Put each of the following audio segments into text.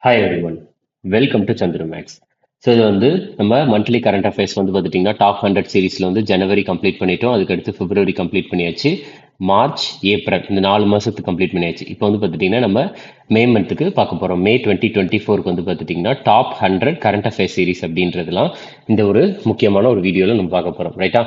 Hi everyone, welcome to Chandra Max. So இது வந்து நம்ம மந்த்லி கரண்ட் அஃபேர்ஸ் வந்து பார்த்துட்டிங்கன்னா டாப் 100 சீரீஸில் வந்து ஜனவரி கம்ப்ளீட் பண்ணிட்டோம். அதுக்கடுத்து பிப்ரவரி கம்ப்ளீட் பண்ணியாச்சு. மார்ச், ஏப்ரல் இந்த 4 மாதத்துக்கு கம்ப்ளீட் பண்ணியாச்சு. இப்போ வந்து பார்த்துட்டிங்கன்னா நம்ம மே மந்த்துக்கு பார்க்க போகிறோம். மே 2024 வந்து பார்த்துட்டிங்கன்னா டாப் 100 கரண்ட் அஃபேர்ஸ் சீரீஸ் அப்படின்றதுலாம் இந்த ஒரு முக்கியமான ஒரு வீடியோவில் நம்ம பார்க்க போகிறோம். ரைட்டா?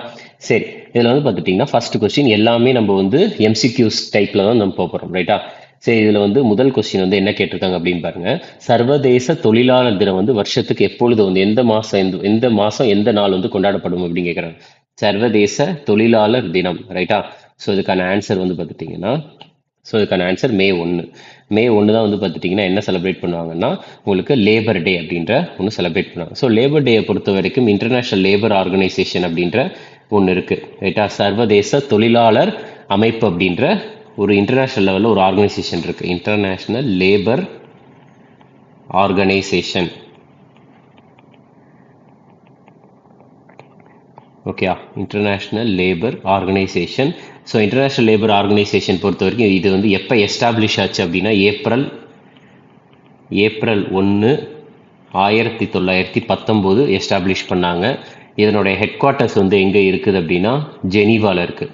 சரி, இதில் வந்து பார்த்துட்டிங்கன்னா ஃபர்ஸ்ட் கொஸ்டின் எல்லாமே நம்ம வந்து எம்சிக்யூஸ் டைப்பில் தான் நம்ம போகிறோம். ரைட்டா? சரி, இதுல வந்து முதல் கொஸ்டின் வந்து என்ன கேட்டிருக்காங்க அப்படின்னு பாருங்க. சர்வதேச தொழிலாளர் தினம் வந்து வருஷத்துக்கு எப்பொழுது வந்து எந்த மாசம் எந்த மாசம் எந்த நாள் வந்து கொண்டாடப்படும் அப்படின்னு கேட்குறாங்க. சர்வதேச தொழிலாளர் தினம். ரைட்டா? ஸோ இதுக்கான ஆன்சர் வந்து பார்த்துட்டிங்கன்னா இதுக்கான ஆன்சர் மே 1. மே 1 தான் வந்து பார்த்துட்டிங்கன்னா என்ன செலிப்ரேட் பண்ணுவாங்கன்னா உங்களுக்கு லேபர் டே அப்படின்ற ஒன்று செலிப்ரேட் பண்ணுவாங்க. ஸோ லேபர் டேயை பொறுத்த வரைக்கும் இன்டர்நேஷனல் லேபர் ஆர்கனைசேஷன் அப்படின்ற ஒன்று இருக்குது. ரைட்டா? சர்வதேச தொழிலாளர் அமைப்பு அப்படின்ற ஒரு இன்டர்நேஷனல் லெவலில் ஒரு ஆர்கனைசேஷன் இருக்குது. International labour organisation. Okay, international labour organisation. So international labour organisation பொறுத்த வரைக்கும் இது வந்து எப்போ எஸ்டாப்ளிஷ் ஆச்சு அப்படின்னா ஏப்ரல் 1, 1919 எஸ்டாப்ளிஷ் பண்ணாங்க. இதனுடைய ஹெட் குவார்ட்டர்ஸ் வந்து எங்கே இருக்குது அப்படின்னா ஜெனீவாவில் இருக்குது.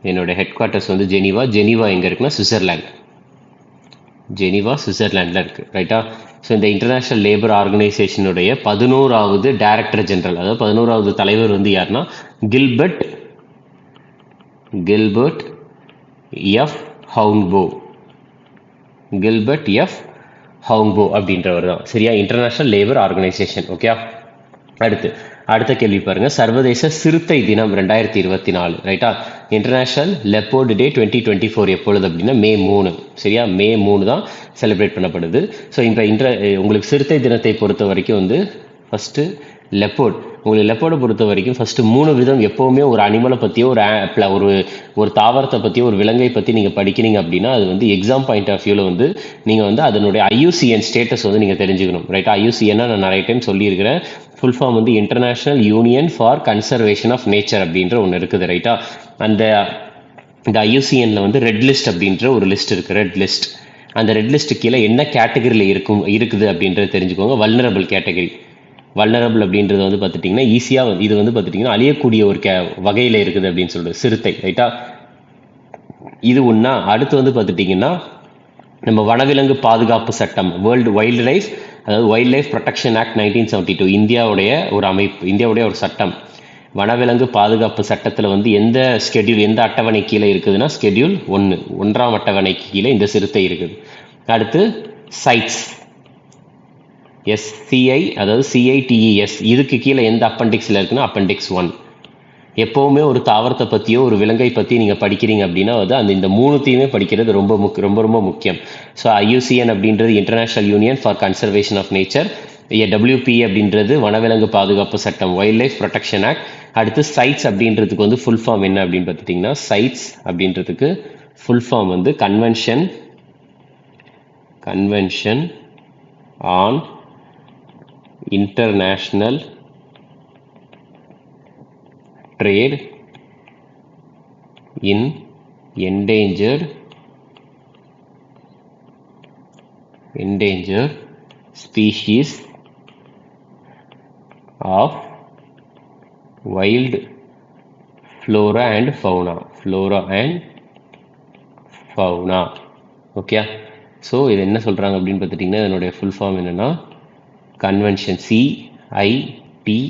என்னோட ஹெட் குவார்ட்டர்ஸ் வந்து ஜெனீவா எங்கே இருக்குன்னா சுவிட்சர்லாண்ட். ஜெனீவா சுவிட்சர்லாண்டில் இருக்குது. ரைட்டா? ஸோ இந்த இன்டர்நேஷ்னல் லேபர் ஆர்கனைசேஷனுடைய 11வது டைரக்டர் ஜெனரல், அதாவது 11வது தலைவர் வந்து யாருன்னா கில்பர்ட் எஃப் ஹவுன்போ. கில்பர்ட் எஃப் ஹவுன்போ அப்படின்றவர் தான். சரியா? International labour organisation. ஓகே. அடுத்த கேள்வி பாருங்க. சர்வதேச சிறுத்தை தினம் 2024. ரைட்டா? இன்டர்நேஷனல் லெப்போர்ட் டே 2024 எப்பொழுது அப்படின்னா மே 3. சரியா? மே 3 தான் செலிப்ரேட் பண்ணப்படுது. ஸோ இப்போ உங்களுக்கு சிறுத்தை தினத்தை பொறுத்த வரைக்கும் வந்து ஃபஸ்ட்டு லெப்போர்ட். உங்களுக்கு லெப்போர்டை பொறுத்த வரைக்கும் ஃபஸ்ட்டு 3 விதம். எப்போவுமே ஒரு அனிமலை பற்றியோ ஒரு தாவரத்தை பற்றியோ ஒரு விலங்கை பற்றி நீங்கள் படிக்கிறீங்க அப்படின்னா அது வந்து எக்ஸாம் பாயிண்ட் ஆஃப் வியூவில் வந்து நீங்கள் வந்து அதனுடைய ஐயூசிஎன் ஸ்டேட்டஸ் வந்து நீங்கள் தெரிஞ்சுக்கணும். ரைட்டா? ஐயூசிஎன்னா நான் நிறைய டைம் சொல்லியிருக்கிறேன். ஃபுல் ஃபார்ம் வந்து international union for conservation of nature அப்படின்ற ஒன்று இருக்குது. ரைட்டா? இந்த ஐயூசிஎன்ல வந்து ரெட் லிஸ்ட் அப்படின்ற ஒரு லிஸ்ட் இருக்குது. Red list. அந்த ரெட் லிஸ்ட்டு கீழே என்ன கேட்டகரியில் இருக்குது அப்படின்றத தெரிஞ்சுக்கோங்க. Vulnerable category. வல்னரபிள் அப்படின்றது வந்து பார்த்துட்டிங்கன்னா ஈஸியாக இது வந்து பார்த்துட்டிங்கன்னா அழியக்கூடிய ஒரு வகையில் இருக்குது அப்படின்னு சொல்கிறது சிறுத்தை. ரைட்டா? இது ஒன்றா. அடுத்து வந்து பார்த்துட்டிங்கன்னா நம்ம வனவிலங்கு பாதுகாப்பு சட்டம், வேர்ல்டு வைல்டு லைஃப், அதாவது வைல்ட் லைஃப் ப்ரொடெக்ஷன் ஆக்ட் 1972 இந்தியாவுடைய ஒரு அமைப்பு, இந்தியாவுடைய ஒரு சட்டம். வனவிலங்கு பாதுகாப்பு சட்டத்தில் வந்து எந்த ஸ்கெடியூல், எந்த அட்டவணை கீழே இருக்குதுன்னா ஸ்கெடியூல் 1, 1ஆம் அட்டவணைக்கு கீழே இந்த சிறுத்தை இருக்குது. அடுத்து சைட்ஸ், எஸ்சிஐ, அதாவது சிஐடிஇஎஸ், இதுக்கு கீழே எந்த அப்பெண்டிக்ஸில் இருக்குன்னா அப்பெண்டிக்ஸ் 1. எப்போவுமே ஒரு தாவரத்தை பற்றியோ ஒரு விலங்கை பற்றி நீங்கள் படிக்கிறீங்க அப்படின்னா வந்து இந்த மூணுத்தையுமே படிக்கிறது ரொம்ப ரொம்ப முக்கியம். ஸோ ஐயூசிஎன் அப்படின்றது international union for conservation of nature. WP அப்படின்றது வனவிலங்கு பாதுகாப்பு சட்டம், வைல்ட் லைஃப் ப்ரொடெக்ஷன் ஆக்ட். அடுத்து சைட்ஸ் அப்படின்றதுக்கு வந்து ஃபுல் ஃபார்ம் என்ன அப்படின்னு பார்த்துட்டிங்கன்னா சைட்ஸ் அப்படின்றதுக்கு ஃபுல் ஃபார்ம் வந்து convention on international trade in endangered species of wild flora and fauna. Okay. So இது என்ன சொல்கிறாங்க அப்படின்னு பார்த்துட்டிங்கன்னா இதனுடைய ஃபுல் ஃபார்ம் என்னென்னா கன்வென்ஷன், CITES.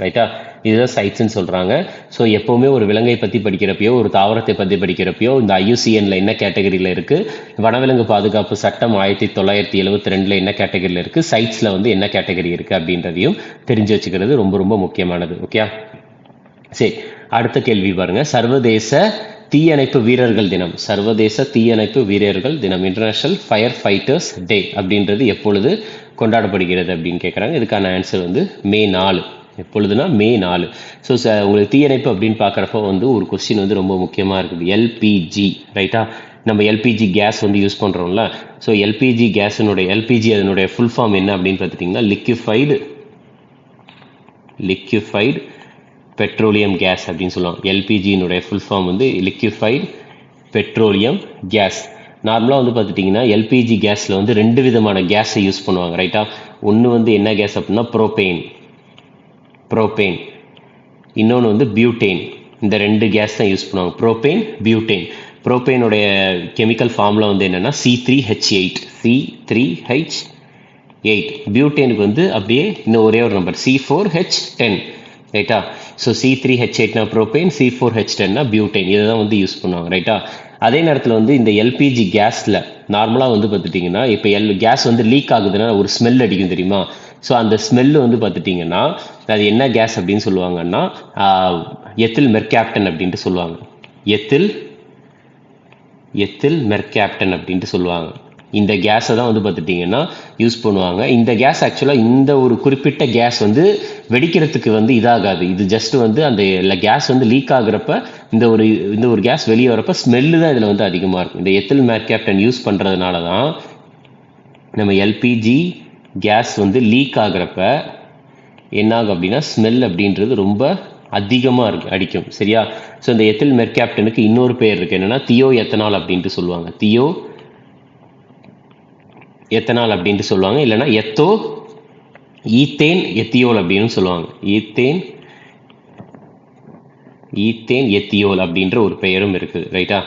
ரைட்டா? இதுதான் சைட்ஸ்ன்னு சொல்கிறாங்க. ஸோ எப்போவுமே ஒரு விலங்கை பற்றி படிக்கிறப்பையோ ஒரு தாவரத்தை பற்றி படிக்கிறப்பையோ இந்த ஐயூசிஎன்ல என்ன கேட்டகரியில் இருக்குது, வனவிலங்கு பாதுகாப்பு சட்டம் 1972 என்ன கேட்டகரியில் இருக்குது, சைட்ஸில் வந்து என்ன கேட்டகரி இருக்குது அப்படின்றதையும் தெரிஞ்சு வச்சுக்கிறது ரொம்ப முக்கியமானது. ஓகே. சரி, அடுத்த கேள்வி பாருங்க. சர்வதேச தீயணைப்பு வீரர்கள் தினம். சர்வதேச தீயணைப்பு வீரர்கள் தினம், இன்டர்நேஷனல் ஃபயர் ஃபைட்டர்ஸ் டே அப்படின்றது எப்பொழுது கொண்டாடப்படுகிறது அப்படின்னு கேட்குறாங்க. இதுக்கான ஆன்சர் வந்து மே 4. எப்பொழுதுனா மே 4. ஸோ உங்களுக்கு தீயணைப்பு அப்படின்னு பார்க்குறப்ப வந்து ஒரு கொஸ்டின் வந்து ரொம்ப முக்கியமாக இருக்குது. எல்பிஜி. ரைட்டா? நம்ம எல்பிஜி கேஸ் வந்து யூஸ் பண்ணுறோம்ல. ஸோ எல்பிஜி அதனுடைய ஃபுல் ஃபார்ம் என்ன அப்படின்னு பார்த்துட்டிங்கன்னா லிக்யூஃபைடு பெட்ரோலியம் கேஸ் அப்படின்னு சொல்லுவாங்க. எல்பிஜியினுடைய ஃபுல் ஃபார்ம் வந்து லிக்யூஃபைடு பெட்ரோலியம் கேஸ். நார்மலாக வந்து பார்த்துட்டிங்கன்னா எல்பிஜி கேஸில் வந்து 2 விதமான கேஸை யூஸ் பண்ணுவாங்க ரைட்டா. ஒன்று வந்து என்ன கேஸ் அப்படின்னா ப்ரோபேன், இன்னொன்று வந்து பியூட்டேன். இந்த 2 கேஸ் தான் யூஸ் பண்ணுவாங்க, ப்ரோபேன், பியூட்டேன். ப்ரோபேனுடைய கெமிக்கல் ஃபார்முலா வந்து என்னென்னா C3H8. பியூட்டேனுக்கு வந்து அப்படியே இன்னும் ஒரே ஒரு நம்பர் C4H10 ரைட்டா. ஸோ C3H8னா ப்ரோபேன், C4H10னா பியூட்டேன். இதை தான் வந்து யூஸ் பண்ணுவாங்க ரைட்டா. அதே நேரத்தில் வந்து இந்த எல்பிஜி கேஸில் நார்மலாக வந்து பார்த்துட்டிங்கன்னா இப்போ கேஸ் வந்து லீக் ஆகுதுன்னா ஒரு ஸ்மெல் அடிக்கும் தெரியுமா. ஸோ அந்த ஸ்மெல்லு வந்து பார்த்துட்டிங்கன்னா அது என்ன கேஸ் அப்படின்னு சொல்லுவாங்கன்னா எத்தில் மெர்காப்டன் அப்படின்ட்டு சொல்லுவாங்க. எத்தில் மெர்காப்டன் அப்படின்ட்டு சொல்லுவாங்க. இந்த கேஸை தான் வந்து பார்த்துட்டிங்கன்னா யூஸ் பண்ணுவாங்க. இந்த கேஸ் ஆக்சுவலாக இந்த ஒரு குறிப்பிட்ட கேஸ் வந்து வெடிக்கிறதுக்கு வந்து இதாகாது. இது ஜஸ்ட் வந்து அந்த கேஸ் வந்து லீக் ஆகுறப்ப இந்த ஒரு கேஸ் வெளியே வரப்ப ஸ்மெல்லு தான் இதில் வந்து அதிகமாக இருக்கும். இந்த எத்தில் மெர்காப்டன் யூஸ் பண்ணுறதுனால தான் நம்ம எல்பிஜி கேஸ் வந்து லீக் ஆகுறப்ப என்னாகும் அப்படின்னா ஸ்மெல் அப்படின்றது ரொம்ப அதிகமாக அடிக்கும் சரியா. ஸோ இந்த எத்தில் மெர்காப்டனுக்கு இன்னொரு பேர் இருக்குது, என்னென்னா தியோ எத்தனால் அப்படின்ட்டு சொல்லுவாங்க. எத்தனால் அப்படின்ட்டு சொல்லுவாங்க, இல்லைன்னா ஈத்தேன் எத்தியோல் அப்படின்னு சொல்லுவாங்க. ஈத்தேன் எத்தியோல் அப்படின்ற ஒரு பெயரும் இருக்குது ரைட்டா.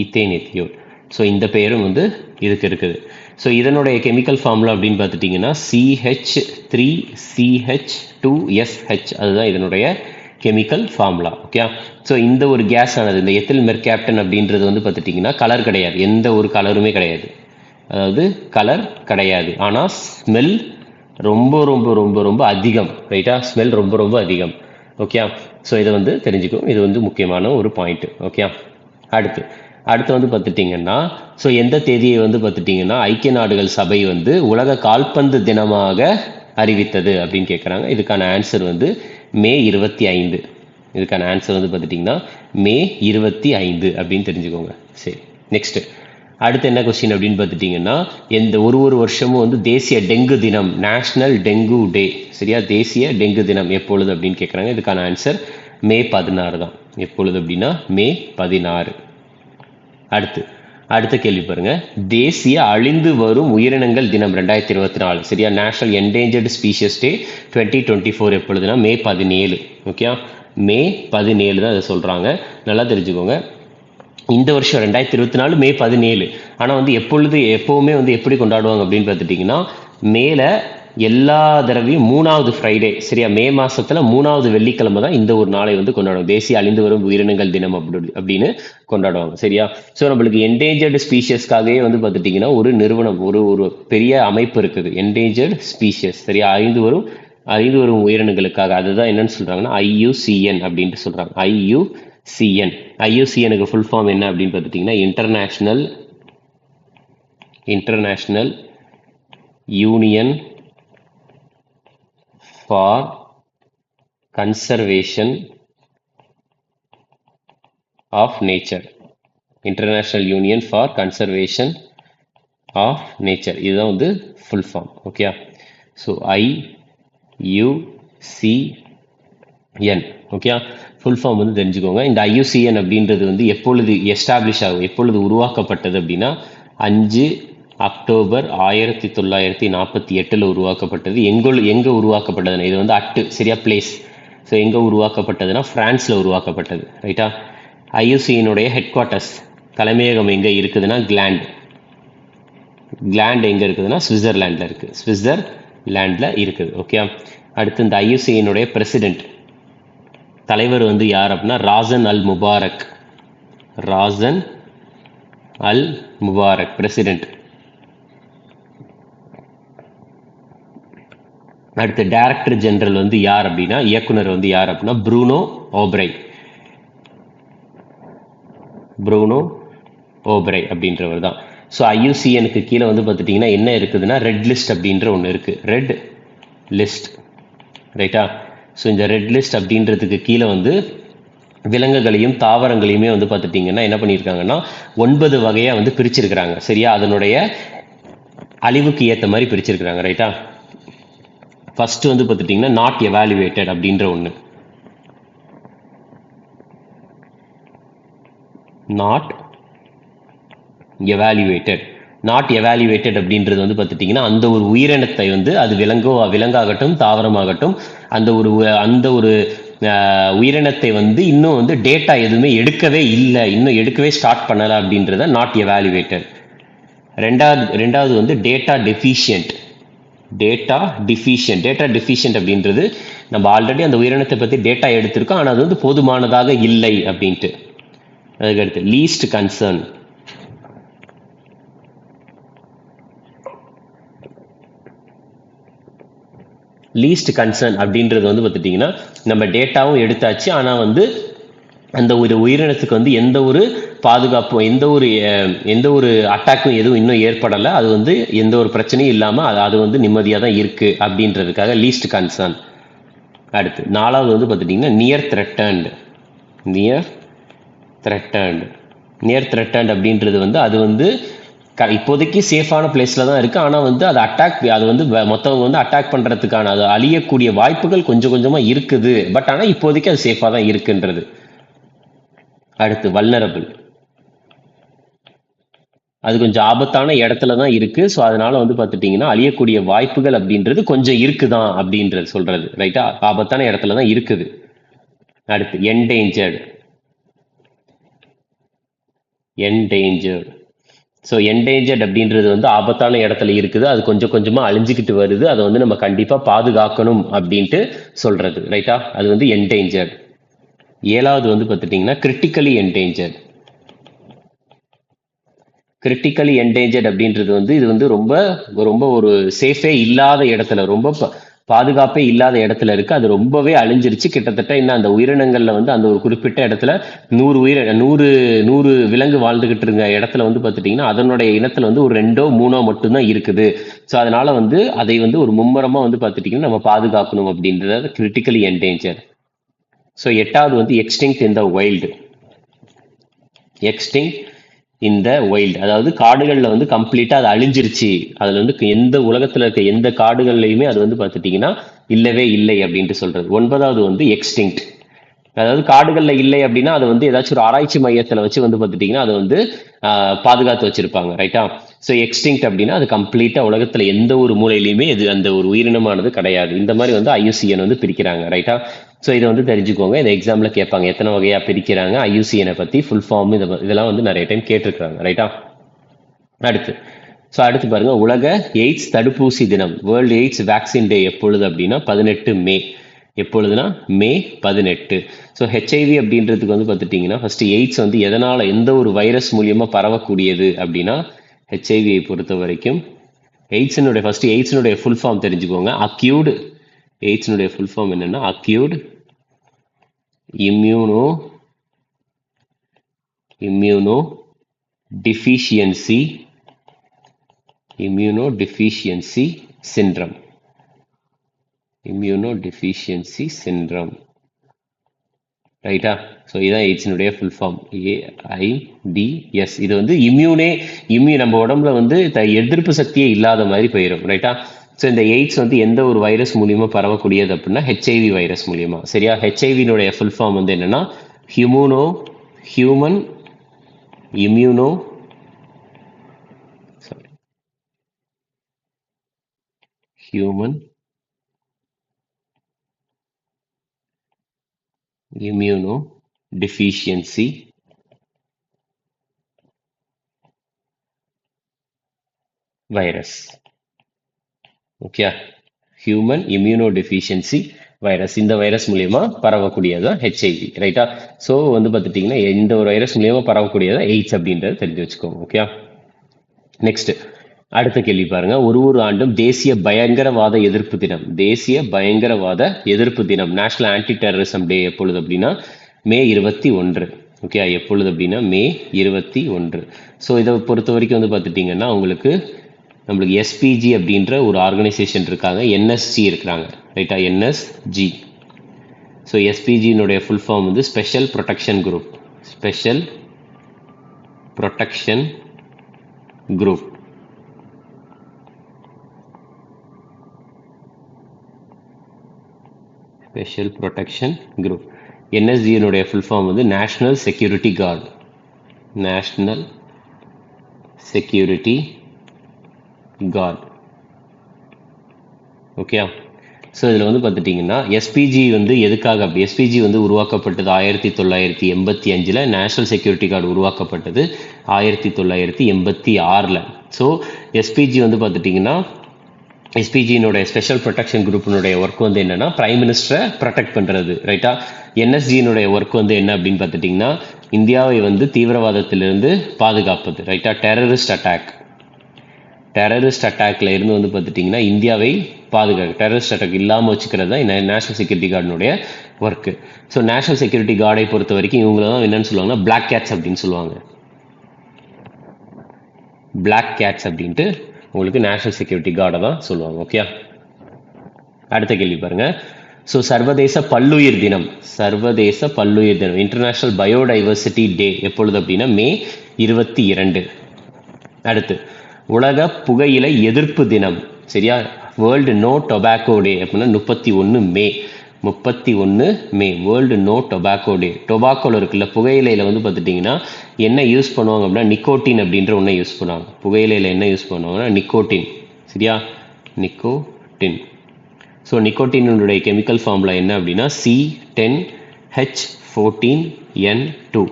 ஈத்தேன் எத்தியோல். ஸோ இந்த பெயரும் வந்து இதுக்கு இருக்குது. ஸோ இதனுடைய கெமிக்கல் ஃபார்முலா அப்படின்னு பார்த்துட்டிங்கன்னா CH3CH2SH, அதுதான் இதனுடைய கெமிக்கல் ஃபார்முலா ஓகே. ஸோ இந்த ஒரு கேஸ் ஆனது இந்த எத்தில் மெர்காப்டன் அப்படின்றது வந்து பார்த்துட்டிங்கன்னா கலர் கிடையாது, எந்த ஒரு கலருமே கிடையாது, அதாவது கலர் கிடையாது. ஆனால் ஸ்மெல் ரொம்ப ரொம்ப ரொம்ப ரொம்ப அதிகம் ரைட்டா. ஸ்மெல் ரொம்ப ரொம்ப அதிகம் ஓகே. ஸோ இதை வந்து தெரிஞ்சுக்கும், இது வந்து முக்கியமான ஒரு பாயிண்ட்டு ஓகே. அடுத்து வந்து பார்த்துட்டிங்கன்னா ஸோ எந்த தேதியை வந்து பார்த்துட்டிங்கன்னா ஐக்கிய நாடுகள் சபை வந்து உலக கால்பந்து தினமாக அறிவித்தது அப்படின்னு கேட்குறாங்க. இதுக்கான ஆன்சர் வந்து மே 25. இதுக்கான ஆன்சர் வந்து பார்த்துட்டிங்கன்னா மே 25 அப்படின்னு தெரிஞ்சுக்கோங்க. சரி, நெக்ஸ்ட்டு அடுத்து என்ன கொஸ்டின் அப்படின்னு பார்த்துட்டிங்கன்னா எந்த ஒரு வருஷமும் வந்து தேசிய டெங்கு தினம், நேஷ்னல் டெங்கு டே சரியா. தேசிய டெங்கு தினம் எப்பொழுது அப்படின்னு கேட்குறாங்க. இதுக்கான ஆன்சர் மே 16 தான். எப்பொழுது அப்படின்னா மே 16. அடுத்த கேள்வி பாருங்க, தேசிய அழிந்து வரும் உயிரினங்கள் தினம் 2024 சரியா. நேஷனல் என்டேஞ்சர்டு ஸ்பீஷியஸ் டே 2024 எப்பொழுதுனா மே 17 ஓகே. மே 17 தான் அதை சொல்றாங்க, நல்லா தெரிஞ்சுக்கோங்க. இந்த வருஷம் 2024 மே 17. ஆனால் வந்து எப்போவுமே வந்து எப்படி கொண்டாடுவாங்க அப்படின்னு பார்த்துட்டிங்கன்னா மேலே எல்லா தடவையும் 3வது ஃப்ரைடே சரியா. மே மாசத்துல 3வது வெள்ளிக்கிழமை தான் இந்த ஒரு நாளை வந்து கொண்டாடுவாங்க, தேசிய அழிந்து வரும் உயிரினங்கள் தினம் அப்படின்னு கொண்டாடுவாங்க சரியா. ஸோ நம்மளுக்கு என்டேஞ்சர்டு ஸ்பீஷியஸ்க்காகவே வந்து பார்த்துட்டிங்கன்னா ஒரு நிறுவனம், ஒரு பெரிய அமைப்பு இருக்குது, என்டேஞ்சர்டு ஸ்பீஷியஸ் சரியா, அழிந்து வரும் உயிரினங்களுக்காக. அதுதான் என்னன்னு சொல்றாங்கன்னா IUCN அப்படின்ட்டு சொல்றாங்க. IUCNக்கு ஃபுல் ஃபார்ம் என்ன அப்படின்னு பார்த்துட்டிங்கன்னா international union for conservation of nature. International union for conservation of nature, இதுதான் வந்து full form okay. So IUCN okay, full form வந்து தெரிஞ்சுக்கோங்க. இந்த IUCN அப்படின்றது வந்து எப்பொழுது எஸ்டாப்ளிஷ் ஆகும், எப்பொழுது உருவாக்கப்பட்டது அப்படின்னா 5 அக்டோபர் 1948 உருவாக்கப்பட்டது. எங்கே உருவாக்கப்பட்டதுன்னா இது வந்து சரியா பிளேஸ். ஸோ எங்கே உருவாக்கப்பட்டதுன்னா பிரான்ஸில் உருவாக்கப்பட்டது ரைட்டா. IUCNுடைய ஹெட் குவார்ட்டர்ஸ் தலைமையகம் எங்கே இருக்குதுன்னா கிளாண்ட் எங்கே இருக்குதுன்னா சுவிட்சர்லாண்டில் இருக்குது ஓகே. அடுத்து இந்த IUCNுடைய பிரசிடென்ட் தலைவர் வந்து யார் அப்படின்னா ராசன் அல் முபாரக் பிரசிடென்ட். அடுத்து டைரக்டர் ஜெனரல் வந்து யார் அப்படின்னா, இயக்குனர் வந்து யார் அப்படின்னா ப்ரூனோ ஓப்ரை அப்படின்றவர் தான். ஸோ IUCNக்கு கீழே வந்து பார்த்துட்டிங்கன்னா என்ன இருக்குதுன்னா ரெட் லிஸ்ட் அப்படின்ற ஒன்று இருக்குது, ரெட் லிஸ்ட் ரைட்டா. ஸோ இந்த ரெட் லிஸ்ட் அப்படின்றதுக்கு கீழே வந்து விலங்குகளையும் தாவரங்களையுமே வந்து பார்த்துட்டிங்கன்னா என்ன பண்ணியிருக்காங்கன்னா 9 வகையாக வந்து பிரிச்சிருக்கிறாங்க சரியா. அதனுடைய அழிவுக்கு ஏற்ற மாதிரி பிரிச்சிருக்கிறாங்க ரைட்டா. ஃபர்ஸ்ட் வந்து பார்த்துட்டிங்கன்னா நாட் எவாலுவேட்டட் அப்படின்ற ஒன்று, நாட் எவாலுவேட்டட். நாட் எவாலுவேட்டட் அப்படின்றது வந்து பார்த்துட்டிங்கன்னா அந்த ஒரு உயிரினத்தை வந்து அது விலங்காகட்டும் தாவரமாகட்டும் அந்த ஒரு உயிரினத்தை வந்து இன்னும் வந்து டேட்டா எதுவுமே எடுக்கவே இல்லை, இன்னும் எடுக்கவே ஸ்டார்ட் பண்ணலை அப்படின்றத நாட் எவாலுவேட்டட். ரெண்டாவது வந்து டேட்டா டெஃபிஷியன்ட். டேட்டா டெஃபிஷியன்ட் அப்படின்றது நம்ம ஆல்ரெடி அந்த உயிரினத்தை பற்றி டேட்டா எடுத்திருக்கோம், ஆனால் அது வந்து போதுமானதாக இல்லை அப்படின்ட்டு. அதுக்கடுத்து லீஸ்ட் கன்சர்ன். லீஸ்ட் கன்சர்ன் அப்படின்றது வந்து பார்த்துட்டிங்கன்னா நம்ம டேட்டாவும் எடுத்தாச்சு, ஆனால் வந்து அந்த ஒரு உயிரினத்துக்கு வந்து எந்த ஒரு பாதுகாப்பும் எந்த ஒரு அட்டாக்கும் எதுவும் இன்னும் ஏற்படலை, அது வந்து எந்த ஒரு பிரச்சனையும் இல்லாமல் அது வந்து நிம்மதியாக தான் இருக்குது அப்படின்றதுக்காக லீஸ்ட் கன்சர்ன். அடுத்து 4வது வந்து பார்த்துட்டிங்கன்னா நியர் த்ரெட்டன்ட் அப்படின்றது வந்து அது வந்து இப்போதைக்கு சேஃபான பிளேஸ்ல தான் இருக்கு, ஆனால் வந்து அது வந்து மற்றவங்க வந்து அட்டாக் பண்றதுக்கான அது அழியக்கூடிய வாய்ப்புகள் கொஞ்சம் கொஞ்சமா இருக்குது, பட் ஆனால் இப்போதைக்கு அது சேஃபாக தான் இருக்குன்றது. அடுத்து வல்னரபிள். அது கொஞ்சம் ஆபத்தான இடத்துல தான் இருக்கு, ஸோ அதனால வந்து பார்த்துட்டிங்கன்னா அழியக்கூடிய வாய்ப்புகள் அப்படின்றது கொஞ்சம் இருக்குதான் அப்படின்றது சொல்றது, ரைட்டா? ஆபத்தான இடத்துல தான் இருக்குது. அடுத்து என்டேஞ்சர்டு. ஸோ என்டேஞ்சர்ட் அப்படின்றது வந்து ஆபத்தான இடத்துல இருக்குது, அது கொஞ்சம் கொஞ்சமாக அழிஞ்சிக்கிட்டு வருது, அதை வந்து நம்ம கண்டிப்பாக பாதுகாக்கணும் அப்படின்ட்டு சொல்றது, ரைட்டா? அது வந்து என்டேஞ்சர்ட். 7வது வந்து பார்த்துட்டிங்கன்னா கிரிட்டிக்கலி என்டேஞ்சர்ட் அப்படின்றது வந்து இது வந்து ரொம்ப ரொம்ப ஒரு சேஃபே இல்லாத இடத்துல, ரொம்ப பாதுகாப்பே இல்லாத இடத்துல இருக்கு, அது ரொம்பவே அழிஞ்சிருச்சு. கிட்டத்தட்ட இன்னும் அந்த உயிரினங்கள்ல வந்து அந்த ஒரு குறிப்பிட்ட இடத்துல 100 விலங்கு வாழ்ந்துகிட்டு இருக்க இடத்துல வந்து பார்த்துட்டிங்கன்னா அதனுடைய இனத்துல வந்து ஒரு 2ஓ 3ஓ மட்டும்தான் இருக்குது. ஸோ அதனால வந்து அதை வந்து ஒரு மும்முரமா வந்து பார்த்துட்டிங்கன்னா நம்ம பாதுகாக்கணும் அப்படின்றது கிரிட்டிக்கலி என்டேஞ்சர். ஸோ 8வது வந்து எக்ஸ்டிங்க்ட் இன் த வைல்டு. அதாவது காடுகளில் வந்து கம்ப்ளீட்டாக அது அழிஞ்சிருச்சு, அதில் வந்து எந்த உலகத்தில் இருக்க எந்த காடுகள்லையுமே அது வந்து பார்த்துட்டிங்கன்னா இல்லவே இல்லை அப்படின்ட்டு சொல்றது. 9வது வந்து எக்ஸ்டிங்க்ட். அதாவது காடுகளில் இல்லை அப்படின்னா அது வந்து ஏதாச்சும் ஒரு ஆராய்ச்சி மையத்தில் வச்சு வந்து பார்த்துட்டிங்கன்னா அதை வந்து பாதுகாத்து வச்சிருப்பாங்க, ரைட்டா? ஸோ எக்ஸ்டிங்க்ட் அப்படின்னா அது கம்ப்ளீட்டாக உலகத்தில் எந்த ஒரு மூலையிலையுமே இது அந்த ஒரு உயிரினமானது கிடையாது. இந்த மாதிரி வந்து IUCN வந்து பிரிக்கிறாங்க, ரைட்டா? ஸோ இதை வந்து தெரிஞ்சுக்கோங்க, இந்த எக்ஸாமில் கேட்பாங்க எத்தனை வகையாக பிரிக்கிறாங்க, IUCN பற்றி ஃபுல் ஃபார்ம் இதெல்லாம் வந்து நிறைய டைம் கேட்டிருக்கிறாங்க, ரைட்டா? அடுத்து பாருங்க, உலக எய்ட்ஸ் தடுப்பூசி தினம், வேர்ல்டு எய்ட்ஸ் வேக்சின் டே எப்பொழுது அப்படின்னா 18 மே. எப்பொழுதுனா மே 18. ஸோ HIV அப்படின்றதுக்கு வந்து பார்த்துட்டிங்கன்னா ஃபர்ஸ்ட் எய்ட்ஸ் வந்து எந்த ஒரு வைரஸ் மூலியமாக பரவக்கூடியது அப்படின்னா HIVயை பொறுத்த வரைக்கும் எய்ட்ஸினுடைய ஃபுல் ஃபார்ம் தெரிஞ்சுக்கோங்க. எய்ட்ஸினுடைய ஃபுல் ஃபார்ம் என்னன்னா அக்யூட் இம்யூனோ டிஃபிஷியன்சி சிண்ட்ரம். ரைட்டா? ஸோ இதுதான் எய்ட்ஸினுடைய ஃபுல் ஃபார்ம், AIDS. இது வந்து நம்ம உடம்புல வந்து எதிர்ப்பு சக்தியே இல்லாத மாதிரி போயிடும், ரைட்டா? ஸோ இந்த எய்ட்ஸ் வந்து எந்த ஒரு வைரஸ் மூலியமா பரவக்கூடியது அப்படின்னா HIV வைரஸ் மூலியமா, சரியா? HIVனுடைய ஃபுல் ஃபார்ம் வந்து என்னன்னா human immuno deficiency virus. Okay, human immuno deficiency virus. இந்த வைரஸ் மூலியமா பரவக்கூடியதான் HIV, ரைட்டா? ஸோ வந்து பார்த்துட்டிங்கன்னா எந்த ஒரு வைரஸ் மூலியமா பரவக்கூடியதான் எய்ட்ஸ் அப்படின்றத தெரிஞ்சு வச்சுக்கோங்க, ஓகே? நெக்ஸ்ட் அடுத்த கேள்வி பாருங்க, ஒரு ஆண்டும் தேசிய பயங்கரவாத எதிர்ப்பு தினம் நேஷனல் ஆன்டி டெரரிசம் டே எப்பொழுது அப்படின்னா மே 21. ஓகே, எப்பொழுது அப்படின்னா மே 21. ஸோ இதை பொறுத்த வரைக்கும் வந்து பார்த்துட்டிங்கன்னா நம்மளுக்கு SPG அப்படின்ற ஒரு ஆர்கனைசேஷன் இருக்காங்க, NSG இருக்கிறாங்க, ரைட்டா? NSG. ஸோ SPGனுடைய ஃபுல் ஃபார்ம் வந்து special protection group. NSG full form வந்து national security guard. National security guard. Okay. So இதில் வந்து பார்த்துட்டிங்கன்னா எஸ்பிஜி வந்து எதுக்காக அப்படி எஸ்பிஜி வந்து உருவாக்கப்பட்டது 1985 நேஷ்னல் செக்யூரிட்டி கார்டு உருவாக்கப்பட்டது 1986. ஸோ எஸ்பிஜி வந்து பார்த்துட்டிங்கன்னா எஸ்பிஜியினுடைய ஸ்பெஷல் ப்ரொடெக்ஷன் குரூப்பினுடைய ஒர்க் வந்து என்னன்னா பிரைம் மினிஸ்டரை ப்ரொடெக்ட் பண்ணுறது, ரைட்டா. என்எஸ்ஜியினுடைய ஒர்க் வந்து என்ன அப்படின்னு பார்த்துட்டிங்கன்னா இந்தியாவை வந்து தீவிரவாதத்திலிருந்து பாதுகாப்பது, ரைட்டா. டெரரிஸ்ட் அட்டாக்ல இருந்து வந்து பார்த்துட்டிங்கன்னா இந்தியாவை பாதுகாக்க, டெரரிஸ்ட் அட்டாக் இல்லாமல் வச்சுக்கிறது தான் நேஷனல் செக்யூரிட்டி கார்டினுடைய ஒர்க்கு. ஸோ நேஷனல் செக்யூரிட்டி கார்டை பொறுத்த வரைக்கும் இவங்கள தான் என்னன்னு சொல்லுவாங்கன்னா பிளாக் கேட்ஸ் அப்படின்னு சொல்லுவாங்க. பிளாக் கேட்ஸ் அப்படின்ட்டு உங்களுக்கு நேஷனல் செக்யூரிட்டி கார்டை தான் சொல்லுவாங்க. ஓகே. அடுத்த கேள்வி பாருங்க. ஸோ சர்வதேச பல்லுயிர் தினம் இன்டர்நேஷனல் பயோடைவர்சிட்டி டே எப்பொழுது அப்படின்னா May 22. அடுத்து உலக புகையிலை எதிர்ப்பு தினம், சரியா. வேர்ல்டு நோ டொபாக்கோ டே அப்படின்னா 31 மே வேர்ல்டு நோ டொபாக்கோ டே. டொபாக்கோல இருக்குல்ல, புகையிலையில் வந்து பார்த்துட்டிங்கன்னா என்ன யூஸ் பண்ணுவாங்க அப்படின்னா நிக்கோட்டின் அப்படின்ற ஒன்றை யூஸ் பண்ணுவாங்க. புகையிலையில் என்ன யூஸ் பண்ணுவாங்கன்னா நிக்கோட்டின், சரியா, நிக்கோட்டின். ஸோ நிக்கோட்டினுடைய கெமிக்கல் ஃபார்முலா என்ன அப்படின்னா C10H14N2.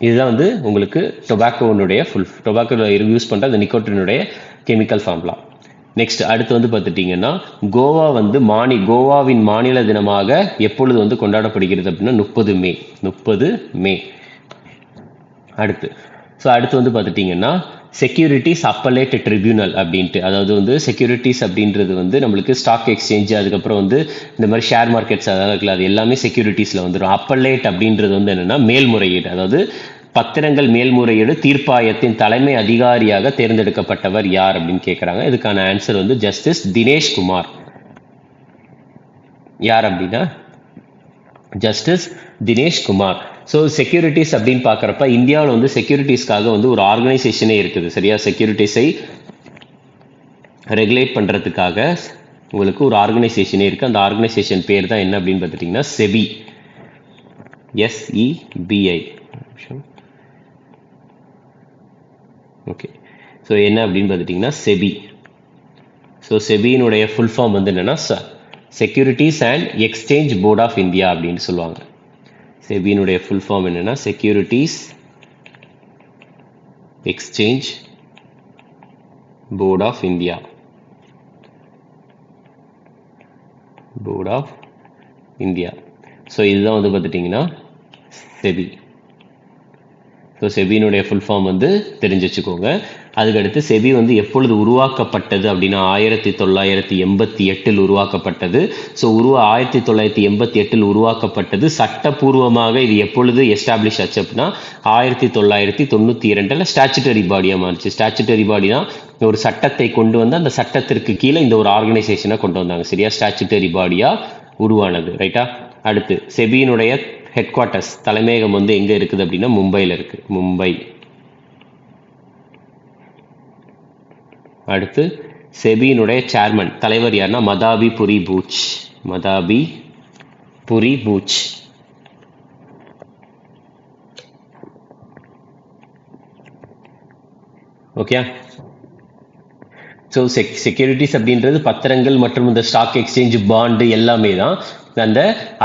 இதுதான் வந்து உங்களுக்கு டொபாக்கோனுடைய டொபாக்கோவில் யூஸ் பண்ணுற அந்த நிக்கோட்டினுடைய கெமிக்கல் ஃபார்முலா. நெக்ஸ்ட் அடுத்து வந்து பார்த்துட்டிங்கன்னா கோவா வந்து கோவாவின் மாநில தினமாக எப்பொழுது வந்து கொண்டாடப்படுகிறது அப்படின்னா 30 மே. அடுத்து வந்து பார்த்துட்டிங்கன்னா செக்யூரிட்டிஸ் அப்பலேட் ட்ரிபியூனல் அப்படின்ட்டு, அதாவது வந்து செக்யூரிட்டிஸ் அப்படின்றது வந்து நம்மளுக்கு ஸ்டாக் எக்ஸ்சேஞ்சு, அதுக்கப்புறம் வந்து இந்த மாதிரி ஷேர் மார்க்கெட்ஸ் அதெல்லாம் இருக்குல்ல, அது எல்லாமே செக்யூரிட்டிஸில் வந்துடும். அப்பலேட் அப்படின்றது வந்து என்னென்னா மேல்முறையீடு, அதாவது பத்திரங்கள் மேல்முறையீடு தீர்ப்பாயத்தின் தலைமை அதிகாரியாக தேர்ந்தெடுக்கப்பட்டவர் யார் அப்படின்னு கேட்குறாங்க. இதுக்கான ஆன்சர் வந்து ஜஸ்டிஸ் தினேஷ் குமார். யார் அப்படின்னா justice Dinesh Kumar. So securities அப்படின்னு பார்க்குறப்ப இந்தியாவில் வந்து செக்யூரிட்டிஸ்க்காக வந்து ஒரு ஆர்கனைசேஷனே இருக்குது, சரியா. செக்யூரிட்டிஸை ரெகுலேட் பண்ணுறதுக்காக உங்களுக்கு ஒரு ஆர்கனைசேஷனே இருக்குது. அந்த ஆர்கனைசேஷன் பேர் தான் என்ன அப்படின்னு பார்த்துட்டிங்கன்னா செபி, SEBI. ஓகே. ஸோ என்ன அப்படின்னு பார்த்துட்டிங்கன்னா செபி. ஸோ செபியினுடைய ஃபுல் ஃபார்ம் வந்து என்னென்னா securities and exchange board of India அப்படின்னு சொல்லுவாங்க. செபியினுடைய ஃபுல் ஃபார்ம் என்னென்னா securities exchange board of India. So இதுதான் வந்து பார்த்துட்டிங்கன்னா செபி. ஸோ செபியினுடைய ஃபுல் ஃபார்ம் வந்து தெரிஞ்சு வச்சுக்கோங்க. அதுக்கடுத்து செபி வந்து எப்பொழுது உருவாக்கப்பட்டது அப்படின்னா 1988 உருவாக்கப்பட்டது. ஸோ 1988 உருவாக்கப்பட்டது. சட்டப்பூர்வமாக இது எப்பொழுது எஸ்டாப்ளிஷ் ஆச்சு அப்படின்னா 1992 ஸ்டாச்சுட்டரி பாடியாக மாறிச்சு. ஸ்டாச்சுட்டரி பாடி தான் ஒரு சட்டத்தை கொண்டு வந்து அந்த சட்டத்திற்கு கீழே இந்த ஒரு ஆர்கனைசேஷனை கொண்டு வந்தாங்க, சரியா. ஸ்டாச்சுட்டரி பாடியாக உருவானது, ரைட்டா. அடுத்து செபியினுடைய ஹெட் குவார்ட்டர்ஸ் தலைமையகம் வந்து எங்கே இருக்குது அப்படின்னா மும்பையில் இருக்குது, மும்பை. அடுத்து செபியினுடைய சேர்மன் தலைவர் யாருன்னா மதாபி புரி பூச். ஓகே. ஸோ செக்யூரிட்டிஸ் அப்படின்றது பத்திரங்கள் மற்றும் இந்த ஸ்டாக் எக்ஸ்சேஞ்ச் பாண்டு எல்லாமே தான்.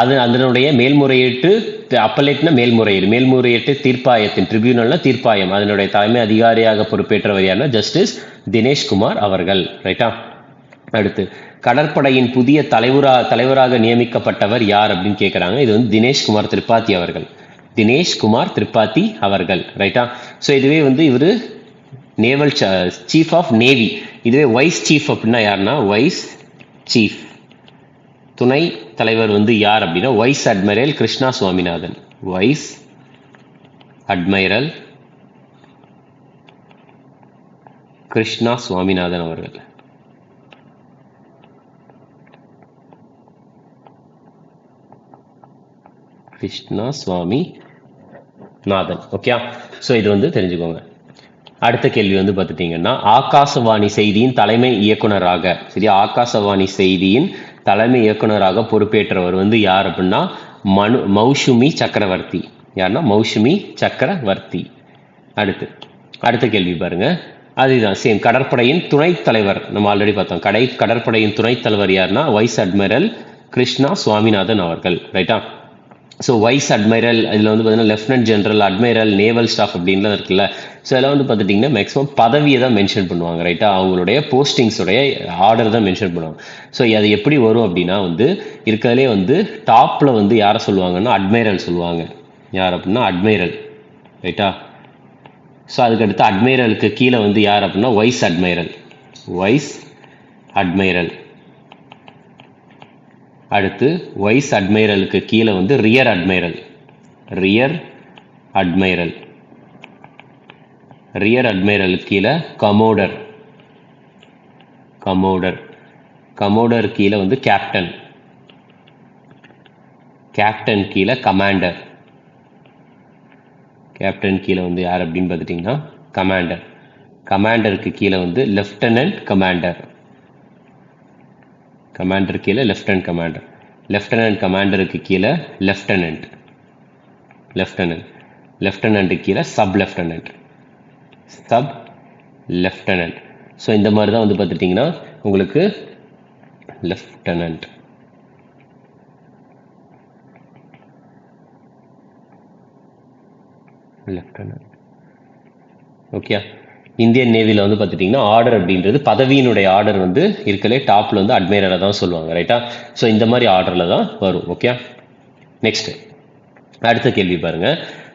அதனுடைய மேல்முறையீட்டு அப்பலேட்னா மேல்முறையீட்டு தீர்ப்பாயத்தின் ட்ரிபியூனல்னா தீர்ப்பாயம், அதனுடைய தலைமை அதிகாரியாக பொறுப்பேற்றவர் யாருன்னா ஜஸ்டிஸ் தினேஷ் குமார் அவர்கள், ரைட்டா. அடுத்து கடற்படையின் புதிய தலைவராக நியமிக்கப்பட்டவர் யார் அப்படின்னு கேட்குறாங்க. இது வந்து தினேஷ் குமார் திரிபாதி அவர்கள், ரைட்டா. ஸோ இதுவே வந்து இவர் நேவல் சீஃப் ஆஃப் நேவி. இதுவே வைஸ் சீஃப் அப்படின்னா யாருன்னா வைஸ் சீஃப் துணை தலைவர் வந்து யார் அப்படின்னா vice admiral Krishna Swaminathan. Vice admiral Krishna Swaminathan அவர்கள். கிருஷ்ணா சுவாமிநாதன். ஓகே. ஸோ இது வந்து தெரிஞ்சுக்கோங்க. அடுத்த கேள்வி வந்து பார்த்துட்டிங்கன்னா ஆகாசவாணி செய்தியின் தலைமை இயக்குனராக, சரியா, ஆகாசவாணி செய்தியின் தலைமை இயக்குனராக பொறுப்பேற்றவர் வந்து யார் அப்படின்னா மௌசுமி சக்கரவர்த்தி. யாருன்னா மௌசுமி சக்கரவர்த்தி. அடுத்த கேள்வி பாருங்க. அதுதான் சேம். கடற்படையின் துணைத் தலைவர் நம்ம ஆல்ரெடி பார்த்தோம். கடற்படையின் துணைத் தலைவர் யாருன்னா வைஸ் அட்மிரல் கிருஷ்ணா சுவாமிநாதன் அவர்கள். ரைட்டா? ஸோ வைஸ் அட்மைரல் இதில் வந்து பார்த்தீங்கன்னா lieutenant general, admiral, naval staff அப்படின்லாம் இருக்குல்ல. ஸோ இதெல்லாம் வந்து பார்த்துட்டிங்கன்னா மேக்ஸிமம் பதவியை தான் மென்ஷன் பண்ணுவாங்க. ரைட்டா? அவங்களுடைய போஸ்டிங்ஸுடைய ஆர்டர் தான் மென்ஷன் பண்ணுவாங்க. ஸோ அது எப்படி வரும் அப்படின்னா வந்து இருக்கிறதுலே வந்து டாப்பில் வந்து யாரை சொல்லுவாங்கன்னா அட்மைரல் சொல்லுவாங்க. யார் அப்படின்னா அட்மைரல். ரைட்டா? ஸோ அதுக்கடுத்து அட்மைரலுக்கு கீழே வந்து யார் அப்படின்னா வைஸ் அட்மைரல். அடுத்து வைஸ் அட்மைரலுக்கு கீழே வந்து ரியர் அட்மைரலுக்கு கீழே கமோடர் கீழே வந்து கேப்டன் கீழே கீழே வந்து யார் அப்படின்னு பார்த்துட்டிங்கன்னா கமாண்டருக்கு கீழே வந்து லெஃப்டினன்ட் கமாண்டர். கீழே லெஃப்டினன்ட் கமாண்டருக்கு கீழே லெஃப்டினன்ட் கீழே சப் லெஃப்டினன்ட். ஸோ இந்த மாதிரி தான் வந்து பார்த்துட்டிங்கன்னா உங்களுக்கு லெஃப்டினன்ட். ஓகே. இந்தியன் நேவியில் வந்து பார்த்துட்டிங்கன்னா ஆர்டர் அப்படின்றது பதவியினுடைய ஆர்டர் வந்து இருக்கலே டாப்பில் வந்து அட்மைரலை தான் சொல்லுவாங்க. ரைட்டா? ஸோ இந்த மாதிரி ஆர்டரில் தான் வரும். ஓகே. நெக்ஸ்ட் அடுத்த கேள்வி பாருங்க.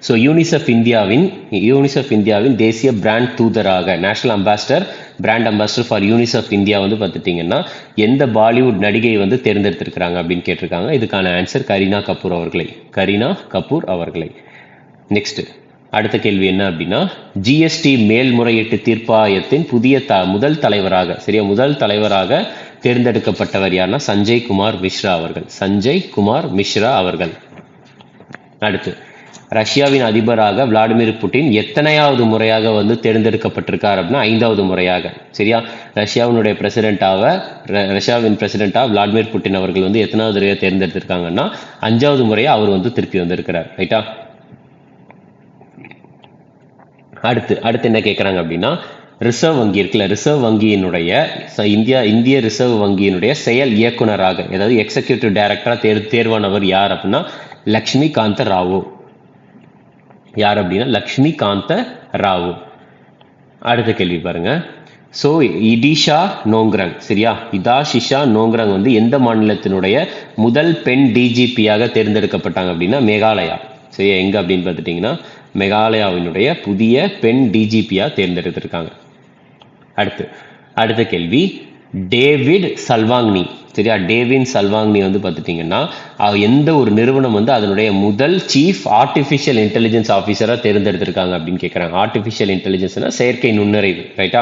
ஸோ யூனிசெஃப் இந்தியாவின் தேசிய பிராண்ட் தூதராக national ambassador, brand ambassador for UNICEF India வந்து பார்த்துட்டிங்கன்னா எந்த பாலிவுட் நடிகை வந்து தேர்ந்தெடுத்திருக்கிறாங்க அப்படின்னு கேட்டிருக்காங்க. இதுக்கான ஆன்சர் கரீனா கபூர் அவர்களை. நெக்ஸ்ட் அடுத்த கேள்வி என்ன அப்படின்னா ஜிஎஸ்டி மேல்முறையீட்டு தீர்ப்பாயத்தின் முதல் தலைவராக தேர்ந்தெடுக்கப்பட்டவர் யாருன்னா சஞ்சய் குமார் மிஸ்ரா அவர்கள். அடுத்து ரஷ்யாவின் அதிபராக விளாடிமிர் புட்டின் எத்தனையாவது முறையாக வந்து தேர்ந்தெடுக்கப்பட்டிருக்கார் அப்படின்னா 5வது முறையாக. சரியா? ரஷ்யாவின் பிரசிடென்டா விளாடிமிர் புட்டின் அவர்கள் வந்து எத்தனாவது முறையாக தேர்ந்தெடுத்திருக்காங்கன்னா 5வது முறையா அவர் வந்து திருப்பி வந்திருக்கிறார். ரைட்டா? அடுத்து என்ன கேட்குறாங்க அப்படின்னா ரிசர்வ் வங்கி இருக்குல்ல, இந்திய ரிசர்வ் வங்கியினுடைய செயல் இயக்குனராக, அதாவது எக்ஸிக்யூட்டிவ் டைரக்டரா தேர்வானவர் யார் அப்படின்னா லக்ஷ்மி காந்த ராவோ. அடுத்த கேள்வி பாருங்க. ஸோ இடிஷா நோங்ரங் வந்து எந்த மாநிலத்தினுடைய முதல் பெண் டிஜிபியாக தேர்ந்தெடுக்கப்பட்டாங்க அப்படின்னா மேகாலயா. சரியா? எங்க அப்படின்னு பார்த்துட்டிங்கன்னா மேகாலயாவினுடைய புதிய பெண் டிஜிபியா தேர்ந்தெடுத்திருக்காங்க. அடுத்த கேள்வி டேவிட் சல்வாங்னி. சரியா? டேவிட் சல்வாங்னி வந்து பார்த்துட்டிங்கன்னா எந்த ஒரு நிறுவனம் வந்து அதனுடைய முதல் சீஃப் ஆர்டிஃபிஷியல் இன்டெலிஜென்ஸ் ஆஃபீஸராக தேர்ந்தெடுத்திருக்காங்க அப்படின்னு கேட்குறாங்க. ஆர்டிஃபிஷியல் இன்டெலிஜென்ஸ்னா செயற்கை நுண்ணறிவு. ரைட்டா?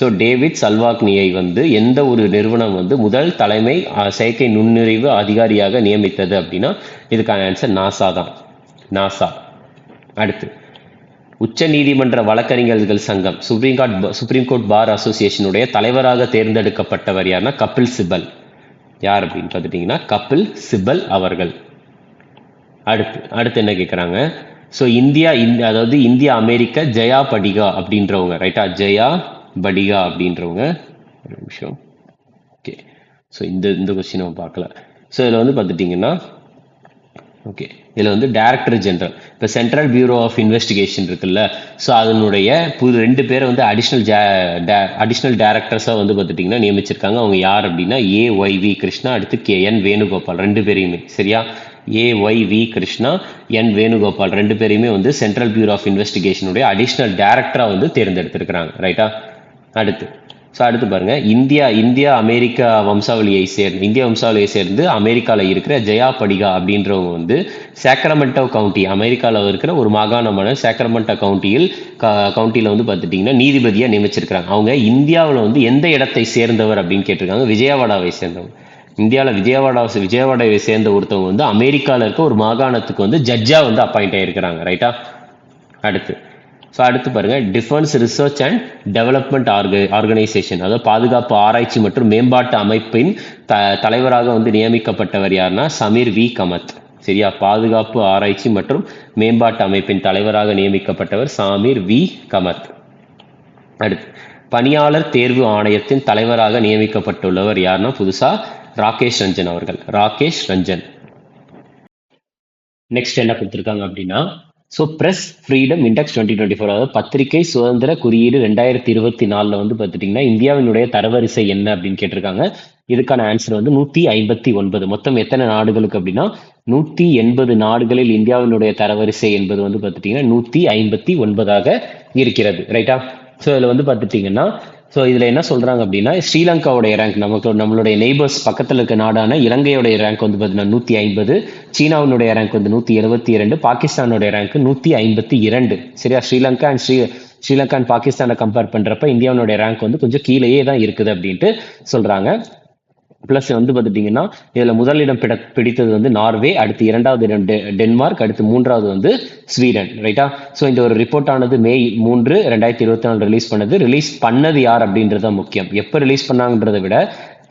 ஸோ டேவிட் சல்வாக்னியை வந்து எந்த ஒரு நிறுவனம் வந்து முதல் தலைமை செயற்கை நுண்ணறிவு அதிகாரியாக நியமித்தது அப்படின்னா இதுக்கான ஆன்சர் நாசா. அடுத்து உச்ச நீதிமன்ற வழக்கறிஞர்கள் சங்கம் சுப்ரீம் கோர்ட் பார் அசோசியேஷனுடைய தலைவராக தேர்ந்தெடுக்கப்பட்டவர் யாருன்னா கபில் சிபல். யார் அப்படின்னு பார்த்துட்டிங்கன்னா கபில் சிபல் அவர்கள். அடுத்து என்ன கேட்குறாங்க? ஸோ இந்தியா அமெரிக்க ஜெயா படிகா அப்படின்றவங்க. ரைட்டா? ஜெயா படிகா அப்படின்றவங்க. ஒரு நிமிஷம். ஓகே. ஸோ இந்த கொஸ்டின் நம்ம பார்க்கல. ஸோ இதில் வந்து பார்த்துட்டிங்கன்னா ஓகே, இதில் வந்து டைரக்டர் ஜெனரல், இப்போ சென்ட்ரல் பியூரோ ஆஃப் இன்வெஸ்டிகேஷன் இருக்குல்ல, ஸோ அதனுடைய 2 பேரை வந்து அடிஷ்னல் டைரக்டர்ஸாக வந்து பார்த்துட்டிங்கன்னா நியமிச்சிருக்காங்க. அவங்க யார் அப்படின்னா AYV கிருஷ்ணா, அடுத்து KN வேணுகோபால், 2 பேரையுமே. சரியா? AYV கிருஷ்ணா, N வேணுகோபால் 2 பேரையுமே வந்து சென்ட்ரல் பியூரோ ஆஃப் இன்வெஸ்டிகேஷனுடைய அடிஷ்னல் டைரக்டராக வந்து தேர்ந்தெடுத்திருக்கிறாங்க. ரைட்டா? அடுத்து பாருங்க. இந்தியா அமெரிக்கா வம்சாவளியை சேர்ந்து அமெரிக்காவில் இருக்கிற ஜெயா படிகா அப்படின்றவங்க வந்து சாக்ரமெண்டோ கவுண்டி, அமெரிக்காவில் இருக்கிற ஒரு மாகாணமான சாக்ரமெண்டோ கவுண்டியில் வந்து பார்த்துட்டிங்கன்னா நீதிபதியாக நியமிச்சிருக்கிறாங்க. அவங்க இந்தியாவில் வந்து எந்த இடத்தை சேர்ந்தவர் அப்படின்னு கேட்டிருக்காங்க. விஜயவாடாவை சேர்ந்தவங்க. இந்தியாவில் விஜயவாடாவை சேர்ந்த ஒருத்தவங்க வந்து அமெரிக்காவில் இருக்க ஒரு மாகாணத்துக்கு வந்து ஜட்ஜா வந்து அப்பாயிண்ட் ஆகியிருக்கிறாங்க. ரைட்டா? அடுத்து பாருங்க. Defence research and development organisation, அதாவது பாதுகாப்பு ஆராய்ச்சி மற்றும் மேம்பாட்டு அமைப்பின் தலைவராக வந்து நியமிக்கப்பட்டவர் யாருன்னா சமீர் வி கமத். சரியா? பாதுகாப்பு ஆராய்ச்சி மற்றும் மேம்பாட்டு அமைப்பின் தலைவராக நியமிக்கப்பட்டவர் சாமீர் வி கமத். அடுத்து பணியாளர் தேர்வு ஆணையத்தின் தலைவராக நியமிக்கப்பட்டுள்ளவர் யாருன்னா புதுசா ராகேஷ் ரஞ்சன் அவர்கள். ராகேஷ் ரஞ்சன். நெக்ஸ்ட் என்ன கொடுத்துருக்காங்க அப்படின்னா ஸோ பிரஸ் ஃப்ரீடம் இண்டெக்ஸ் 2024, அதாவது பத்திரிகை சுதந்திர குறியீடு 2024 வந்து பார்த்துட்டிங்கன்னா இந்தியாவினுடைய தரவரிசை என்ன அப்படின்னு கேட்டிருக்காங்க. இதுக்கான ஆன்சர் வந்து 159. மொத்தம் எத்தனை நாடுகளுக்கு அப்படின்னா 180 நாடுகளில் இந்தியாவினுடைய தரவரிசை என்பது வந்து பார்த்துட்டிங்கன்னா 159 இருக்கிறது. ரைட்டா? ஸோ இதில் வந்து பார்த்துட்டிங்கன்னா ஸோ இதில் என்ன சொல்கிறாங்க அப்படின்னா ஸ்ரீலங்காவுடைய ரேங்க் நம்மளுடைய நெய்பர்ஸ் பக்கத்தில் இருக்க நாடான இலங்கையுடைய ரேங்க் வந்து பார்த்தீங்கன்னா 150, சீனாவினுடைய ரேங்க் வந்து 172, பாகிஸ்தானுடைய ரேங்க் 152. சரியா? ஸ்ரீலங்கா அண்ட் பாகிஸ்தானை கம்பேர் பண்ணுறப்ப இந்தியாவுடைய ரேங்க் வந்து கொஞ்சம் கீழேயே தான் இருக்குது அப்படின்ட்டு சொல்கிறாங்க. பிளஸ் வந்து பார்த்துட்டிங்கன்னா இதில் முதலிடம் பிடித்தது வந்து நார்வே, அடுத்து 2வது இடம் டென்மார்க், அடுத்து 3வது வந்து ஸ்வீடன். ரைட்டா? ஸோ இந்த ஒரு ரிப்போர்ட் ஆனது May 3, 2024 ரிலீஸ் பண்ணது. ரிலீஸ் பண்ணது யார் அப்படின்றது முக்கியம். எப்போ ரிலீஸ் பண்ணாங்கன்றதை விட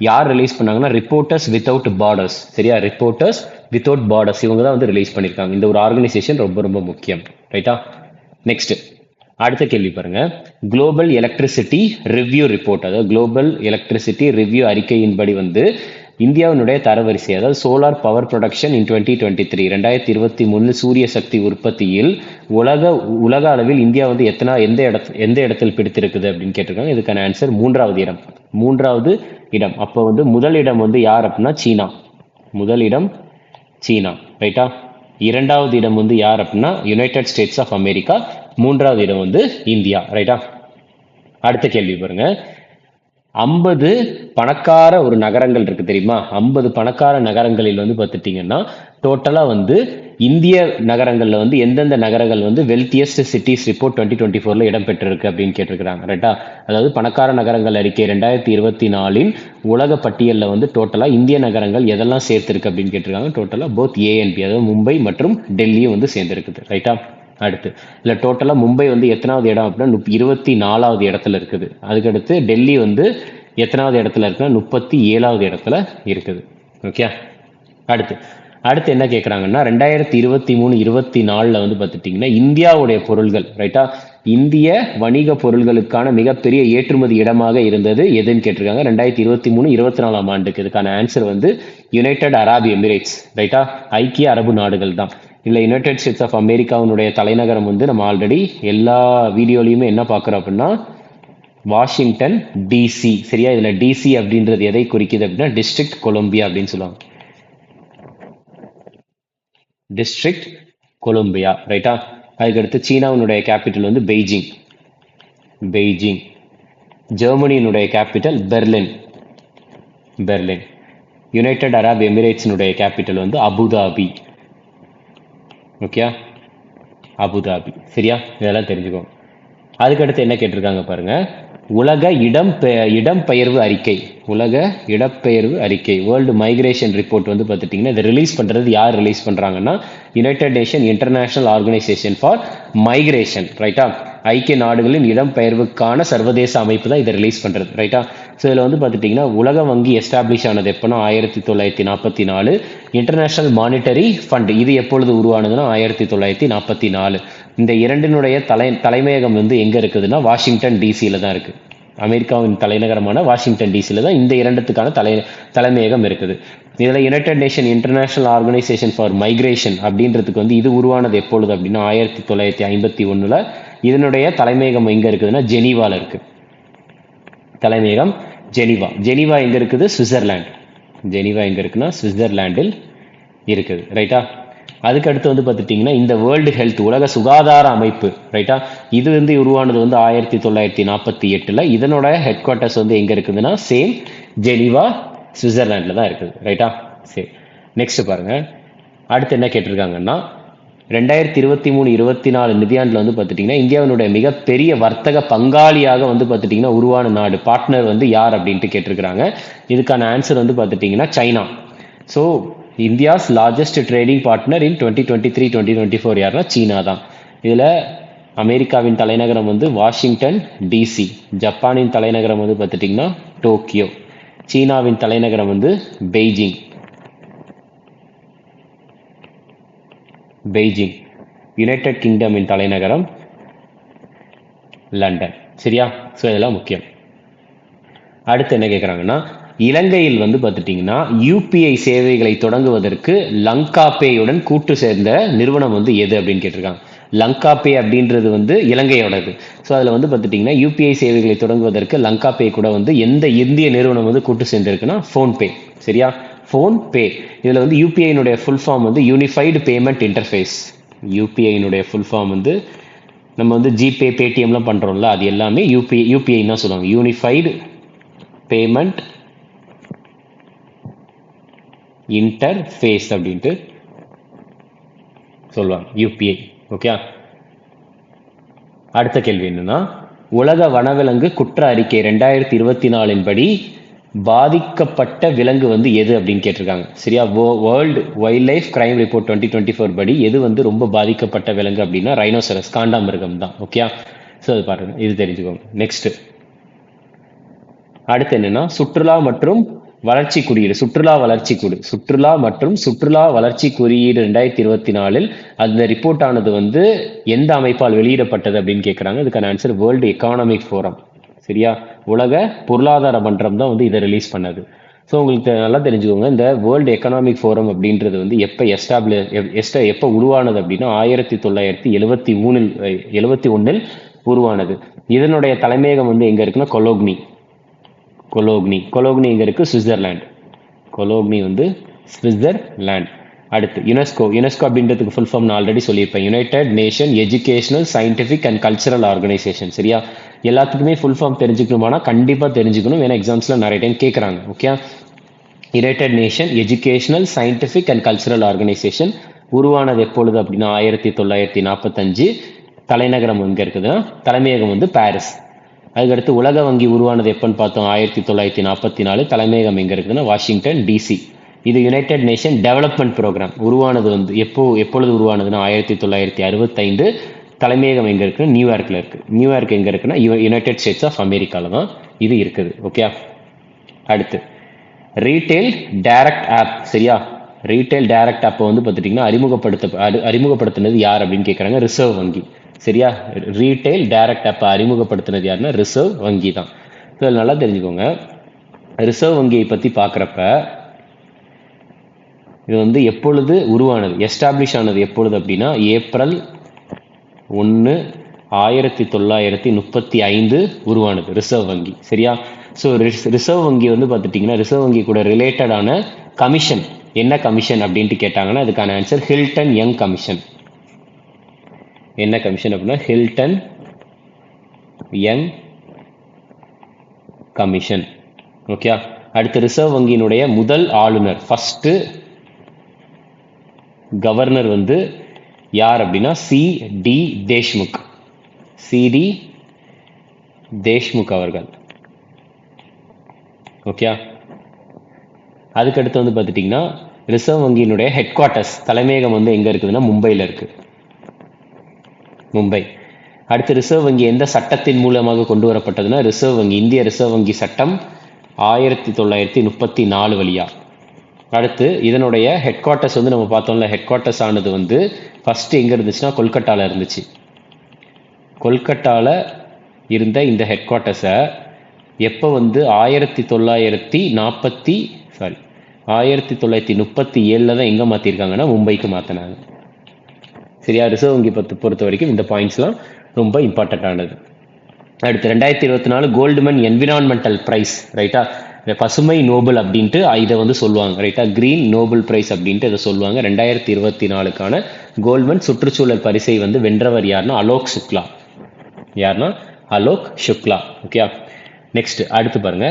யார் ரிலீஸ் பண்ணாங்கன்னா ரிப்போர்ட்டர்ஸ் வித்தவுட் பார்டர்ஸ். சரியா? ரிப்போர்ட்டர்ஸ் வித்தவுட் பார்டர்ஸ் இவங்க தான் வந்து ரிலீஸ் பண்ணியிருக்காங்க. இந்த ஒரு ஆர்கனைசேஷன் ரொம்ப ரொம்ப முக்கியம். ரைட்டா? நெக்ஸ்ட் அடுத்த கேள்வி பாருங்க. குளோபல் எலக்ட்ரிசிட்டி ரிவ்யூ ரிப்போர்ட், அதாவது குளோபல் எலக்ட்ரிசிட்டி ரிவ்யூ அறிக்கையின்படி வந்து இந்தியாவினுடைய தரவரிசை, அதாவது சோலார் பவர் ப்ரொடக்ஷன் இன் 2023 2023 சூரிய சக்தி உற்பத்தியில் உலக அளவில் இந்தியா வந்து எந்த இடத்தில் பிடித்திருக்குது அப்படின்னு கேட்டிருக்காங்க. இதுக்கான ஆன்சர் 3வது இடம். அப்போ வந்து முதல் இடம் வந்து யார் அப்படின்னா சீனா. முதல் இடம் சீனா. ரைட்டா? 2வது இடம் வந்து யார் அப்படின்னா யுனைடெட் ஸ்டேட்ஸ் ஆஃப் அமெரிக்கா. 3வது இடம் வந்து இந்தியா. ரைட்டா? அடுத்த கேள்வி பாருங்க. 50 பணக்கார ஒரு நகரங்கள் இருக்கு தெரியுமா? 50 பணக்கார நகரங்களில் வந்து பார்த்துட்டீங்கன்னா டோட்டலா வந்து இந்திய நகரங்கள்ல வந்து எந்தெந்த நகரங்கள் வந்து வெல்த்தியஸ்ட் சிட்டிஸ் ரிப்போர்ட் 2024 இடம் பெற்றிருக்கு அப்படின்னு கேட்டிருக்கிறாங்க. ரைட்டா? அதாவது பணக்கார நகரங்கள் அறிக்கை 2024 உலக பட்டியலில் வந்து டோட்டலா இந்திய நகரங்கள் எதெல்லாம் சேர்த்திருக்கு அப்படின்னு கேட்டிருக்காங்க. டோட்டலா போத் A and B, அதாவது மும்பை மற்றும் டெல்லியும் வந்து சேர்ந்திருக்குது. ரைட்டா? அடுத்து இல்லை டோட்டலாக மும்பை வந்து எத்தனாவது இடம் அப்படின்னா 24வது இடத்துல இருக்குது. அதுக்கடுத்து டெல்லி வந்து எத்தனாவது இடத்துல இருக்குன்னா 37வது இடத்துல இருக்குது. ஓகே? அடுத்து என்ன கேட்குறாங்கன்னா 2023-24 வந்து பார்த்துட்டிங்கன்னா இந்தியாவுடைய பொருள்கள், ரைட்டா, இந்திய வணிக பொருள்களுக்கான மிகப்பெரிய ஏற்றுமதி இடமாக இருந்தது எதுன்னு கேட்டிருக்காங்க 2023-24 ஆண்டுக்கு. இதுக்கான ஆன்சர் வந்து யுனைடெட் அரபு எமிரேட்ஸ். ரைட்டா? ஐக்கிய அரபு நாடுகள் தான். இல்லை யுனைடெட் ஸ்டேட்ஸ் ஆஃப் அமெரிக்காவினுடைய தலைநகரம் வந்து நம்ம ஆல்ரெடி எல்லா வீடியோலையுமே என்ன பார்க்குறோம் அப்படின்னா வாஷிங்டன் டிசி. சரியா? இதில் டிசி அப்படின்றது எதை குறிக்குது அப்படின்னா டிஸ்ட்ரிக்ட் கொலம்பியா அப்படின்னு சொல்லுவாங்க. District Columbia. ரைட்டா? அதுக்கடுத்து சீனாவினுடைய கேபிட்டல் வந்து பெய்ஜிங். ஜெர்மனியினுடைய கேபிட்டல் பெர்லின். யுனைடெட் அரபு எமிரேட்ஸினுடைய கேபிட்டல் வந்து அபுதாபி. ஓகே? அபுதாபி. சரியா? இதெல்லாம் தெரிஞ்சுக்கோங்க. அதுக்கடுத்து என்ன கேட்டிருக்காங்க பாருங்க. உலக இடம்பெயர்வு அறிக்கை வேர்ல்டு மைக்ரேஷன் ரிப்போர்ட் வந்து பார்த்துட்டிங்கன்னா இதை ரிலீஸ் பண்ணுறது யார் ரிலீஸ் பண்ணுறாங்கன்னா United nation international organisation for migration. ரைட்டா? ஐக்கிய நாடுகளின் இடம்பெயர்வுக்கான சர்வதேச அமைப்பு தான் இதை ரிலீஸ் பண்ணுறது. ரைட்டா? ஸோ இதில் வந்து பார்த்துட்டிங்கன்னா உலக வங்கி எஸ்டாப்ளிஷ் ஆனது எப்போனா 1944. இன்டர்நேஷனல் மானிட்டரி ஃபண்ட் இது எப்பொழுது உருவானதுன்னா 1944. இந்த இரண்டினுடைய தலைமையகம் வந்து எங்கே இருக்குதுன்னா வாஷிங்டன் டிசியில் தான் இருக்குது. அமெரிக்காவின் தலைநகரமான வாஷிங்டன் டிசியில் தான் இந்த இரண்டுத்துக்கான தலைமையகம் இருக்குது. இதில் United nation international organisation for migration அப்படின்றதுக்கு வந்து இது உருவானது எப்பொழுது அப்படின்னா 1951. இதனுடைய தலைமையகம் எங்கே இருக்குதுன்னா ஜெனீவாவில் இருக்குது. தலைமையகம் ஜெனீவா எங்கே இருக்குது? சுவிட்சர்லாந்து. ஜெனீவா எங்கே இருக்குன்னா சுவிட்சர்லாண்டில் இருக்குது. ரைட்டா? அதுக்கு அடுத்து வந்து பார்த்துட்டிங்கன்னா இந்த வேர்ல்டு ஹெல்த் உலக சுகாதார அமைப்பு. ரைட்டா? இது வந்து உருவானது வந்து 1948. இதனோட ஹெட் குவார்ட்டர்ஸ் வந்து எங்கே இருக்குதுன்னா சேம் ஜெனீவா சுவிட்சர்லாண்டில் தான் இருக்குது. ரைட்டா? சரி, நெக்ஸ்ட் பாருங்க. அடுத்து என்ன கேட்டிருக்காங்கன்னா 2023-24 நிதியாண்டில் வந்து பார்த்துட்டிங்கன்னா இந்தியாவினுடைய மிகப்பெரிய வர்த்தக பங்காளியாக வந்து பார்த்துட்டிங்கன்னா உருவான நாடு பார்ட்னர் வந்து யார் அப்படின்ட்டு கேட்டிருக்கிறாங்க. இதுக்கான ஆன்சர் வந்து பார்த்துட்டிங்கன்னா China. So India's largest trading partner in 2023-2024 யாருன்னா சீனா தான். இதில் அமெரிக்காவின் தலைநகரம் வந்து வாஷிங்டன் டிசி, ஜப்பானின் தலைநகரம் வந்து பார்த்துட்டிங்கன்னா டோக்கியோ, சீனாவின் தலைநகரம் வந்து பெய்ஜிங். பெய்ஜிங். யுனைடெட் கிங்டமின் தலைநகரம் லண்டன். சரியா? ஸோ இதெல்லாம் முக்கியம். அடுத்து என்ன கேட்குறாங்கன்னா, இலங்கையில் வந்து பார்த்துட்டிங்கன்னா யூபிஐ சேவைகளை தொடங்குவதற்கு லங்கா பேயுடன் கூட்டு சேர்ந்த நிறுவனம் வந்து எது அப்படின்னு கேட்டிருக்காங்க. லங்கா பே அப்படின்றது வந்து இலங்கையோடது. ஸோ அதில் வந்து பார்த்துட்டிங்கன்னா யூபிஐ சேவைகளை தொடங்குவதற்கு லங்கா பே கூட வந்து எந்த இந்திய நிறுவனம் வந்து கூட்டு சேர்ந்திருக்குன்னா ஃபோன்பே. சரியா? ஃபோன்பே. இதில் வந்து யூபிஐனுடைய ஃபுல் ஃபார்ம் வந்து யூனிஃபைடு பேமெண்ட் இன்டர்ஃபேஸ். யூபிஐனுடைய ஃபுல் ஃபார்ம் வந்து நம்ம வந்து ஜிபே பேடிஎம்லாம் பண்ணுறோம்ல, அது எல்லாமே யூபிஐ தான் சொல்லுவாங்க. யூனிஃபைடு பேமெண்ட் இன்டர்ஃபேஸ் அப்படின்ட்டு சொல்லுவாங்க, யூபிஐ. ஓகே. அடுத்த கேள்வி என்னன்னா, உலக வனவிலங்கு குற்ற அறிக்கை 2024 படி பாதிக்கப்பட்ட விலங்கு வந்து எது அப்படின்னு கேட்டிருக்காங்க. சரியா? World wild life crime report 2024 படி எது வந்து ரொம்ப பாதிக்கப்பட்ட விலங்கு அப்படின்னா ரைனோசரஸ், காண்டாமிருகம் தான். ஓகே. ஸோ அது பாருங்க, இது தெரிஞ்சுக்கோங்க. நெக்ஸ்ட் அடுத்து என்னன்னா, சுற்றுலா மற்றும் வளர்ச்சி குறியீடு. சுற்றுலா மற்றும் சுற்றுலா வளர்ச்சி குறியீடு 2024 அந்த ரிப்போர்ட் ஆனது வந்து எந்த அமைப்பால் வெளியிடப்பட்டது அப்படின்னு கேட்குறாங்க. இதுக்கான ஆன்சர் வேர்ல்டு எக்கானமிக் ஃபோரம். சரியா? உலக பொருளாதார மன்றம் தான் வந்து இதை ரிலீஸ் பண்ணது. ஸோ உங்களுக்கு நல்லா தெரிஞ்சுக்கோங்க, இந்த வேர்ல்டு எக்கனாமிக் ஃபோரம் அப்படின்றது வந்து எப்போ உருவானது அப்படின்னா 1971 உருவானது. இதனுடைய தலைமையகம் வந்து எங்க இருக்குன்னா கொலோக்னி எங்க இருக்கு? சுவிட்சர்லாந்து. கொலோக்னி வந்து சுவிட்சர்லாந்து. அடுத்து யுனெஸ்கோ அப்படின்றதுக்கு ஃபுல் ஃபார்ம் நான் ஆல்ரெடி சொல்லியிருப்பேன். United nation educational scientific and cultural organisation. சரியா? எல்லாத்துக்குமே ஃபுல் ஃபார்ம் தெரிஞ்சுக்கணுமானா கண்டிப்பாக தெரிஞ்சுக்கணும், ஏன்னா எக்ஸாம்ஸ்ல நிறைய டைம் கேட்குறாங்க. Okay. United nation educational scientific and cultural organisation உருவானது எப்பொழுது அப்படின்னா 1945. தலைநகரம் எங்க இருக்குதுன்னா, தலைமையகம் வந்து பாரிஸ். அதுக்கடுத்து உலக வங்கி உருவானது எப்பன்னு பார்த்தோம் 1944. தலைமையகம் எங்க இருக்குதுன்னா வாஷிங்டன் டிசி. இது யுனைடெட் நேஷன் டெவலப்மெண்ட் ப்ரோக்ராம். உருவானது வந்து எப்பொழுது உருவானதுன்னா 1965. தலைமையகம் எங்க இருக்குன்னா நியூயார்க்ல இருக்கு. நியூயார்க் எங்க இருக்குன்னா யுனைடெட் ஸ்டேட்ஸ் ஆஃப் அமெரிக்கால தான் இது இருக்குது. ஓகே. அடுத்து ரீட்டைல் டைரக்ட் ஆப். சரியா? ரீட்டைல் டைரக்ட் ஆப்பை வந்து பார்த்துட்டிங்கன்னா அறிமுகப்படுத்தினது யார் அப்படின்னு கேட்குறாங்க. ரிசர்வ் வங்கி. சரியா? ரீட்டைல் டைரக்ட் ஆப்பை அறிமுகப்படுத்தினது யாருன்னா ரிசர்வ் வங்கி தான். ஸோ நல்லா தெரிஞ்சுக்கோங்க, ரிசர்வ் வங்கியை பற்றி பார்க்குறப்ப இது வந்து எப்பொழுது உருவானது, எஸ்டாப்ளிஷ் ஆனது எப்பொழுது அப்படின்னா ஏப்ரல் 1, 1935 உருவானது ரிசர்வ் வங்கி. சரியா? ஸோ ரிசர்வ் வங்கி வந்து பார்த்துட்டிங்கன்னா ரிசர்வ் வங்கி கூட ரிலேட்டடான கமிஷன் என்ன கமிஷன் அப்படின்ட்டு கேட்டாங்கன்னா அதுக்கான ஆன்சர் ஹில்டன் யங் கமிஷன். என்ன கமிஷன் அப்படின்னா ஹில்டன் யங் கமிஷன். ஓகே. அடுத்து ரிசர்வ் வங்கியினுடைய முதல் ஆளுநர், ஃபர்ஸ்ட் கவர்னர் வந்து யார் அப்படின்னா சி.டி. தேஷ்முக் அவர்கள். ஓகே. அதுக்கடுத்து வந்து பார்த்துட்டிங்கன்னா ரிசர்வ் வங்கியினுடைய ஹெட் குவார்ட்டர்ஸ், தலைமையகம் வந்து எங்க இருக்குதுன்னா மும்பையில் இருக்கு. மும்பை. அடுத்து ரிசர்வ் வங்கி எந்த சட்டத்தின் மூலமாக கொண்டு வரப்பட்டதுன்னா இந்திய ரிசர்வ் வங்கி சட்டம் 1934 வழியா. அடுத்து இதனுடைய ஹெட் குவார்ட்டர்ஸ் வந்து நம்ம பார்த்தோம்ல, ஹெட் குவார்ட்டர்ஸ் ஆனது வந்து ஃபர்ஸ்ட் எங்க இருந்துச்சுன்னா கொல்கட்டால இருந்துச்சு. கொல்கட்டால இருந்த இந்த ஹெட் குவார்ட்டர்ஸை எப்போ வந்து 1937 தான் எங்க மாத்திருக்காங்கன்னா மும்பைக்கு மாத்தினாங்க. சரியா? ரிசர்வ் வங்கி பொறுத்த வரைக்கும் இந்த பாயிண்ட்ஸ்லாம் ரொம்ப இம்பார்ட்டன்ட் ஆனது. அடுத்து 2024 கோல்ட்மேன் என்விரான்மெண்டல் பிரைஸ். ரைட்டா? பசுமை நோபல் அப்படின்ட்டு இதை வந்து சொல்லுவாங்க. ரைட்டா? கிரீன் நோபல் பிரைஸ் அப்படின்ட்டு இதை சொல்லுவாங்க. 2024க்கான கோல்ட்மேன் சுற்றுச்சூழல் பரிசை வந்து வென்றவர் யாருன்னா அலோக் சுக்லா. ஓகே. நெக்ஸ்ட் அடுத்து பாருங்க,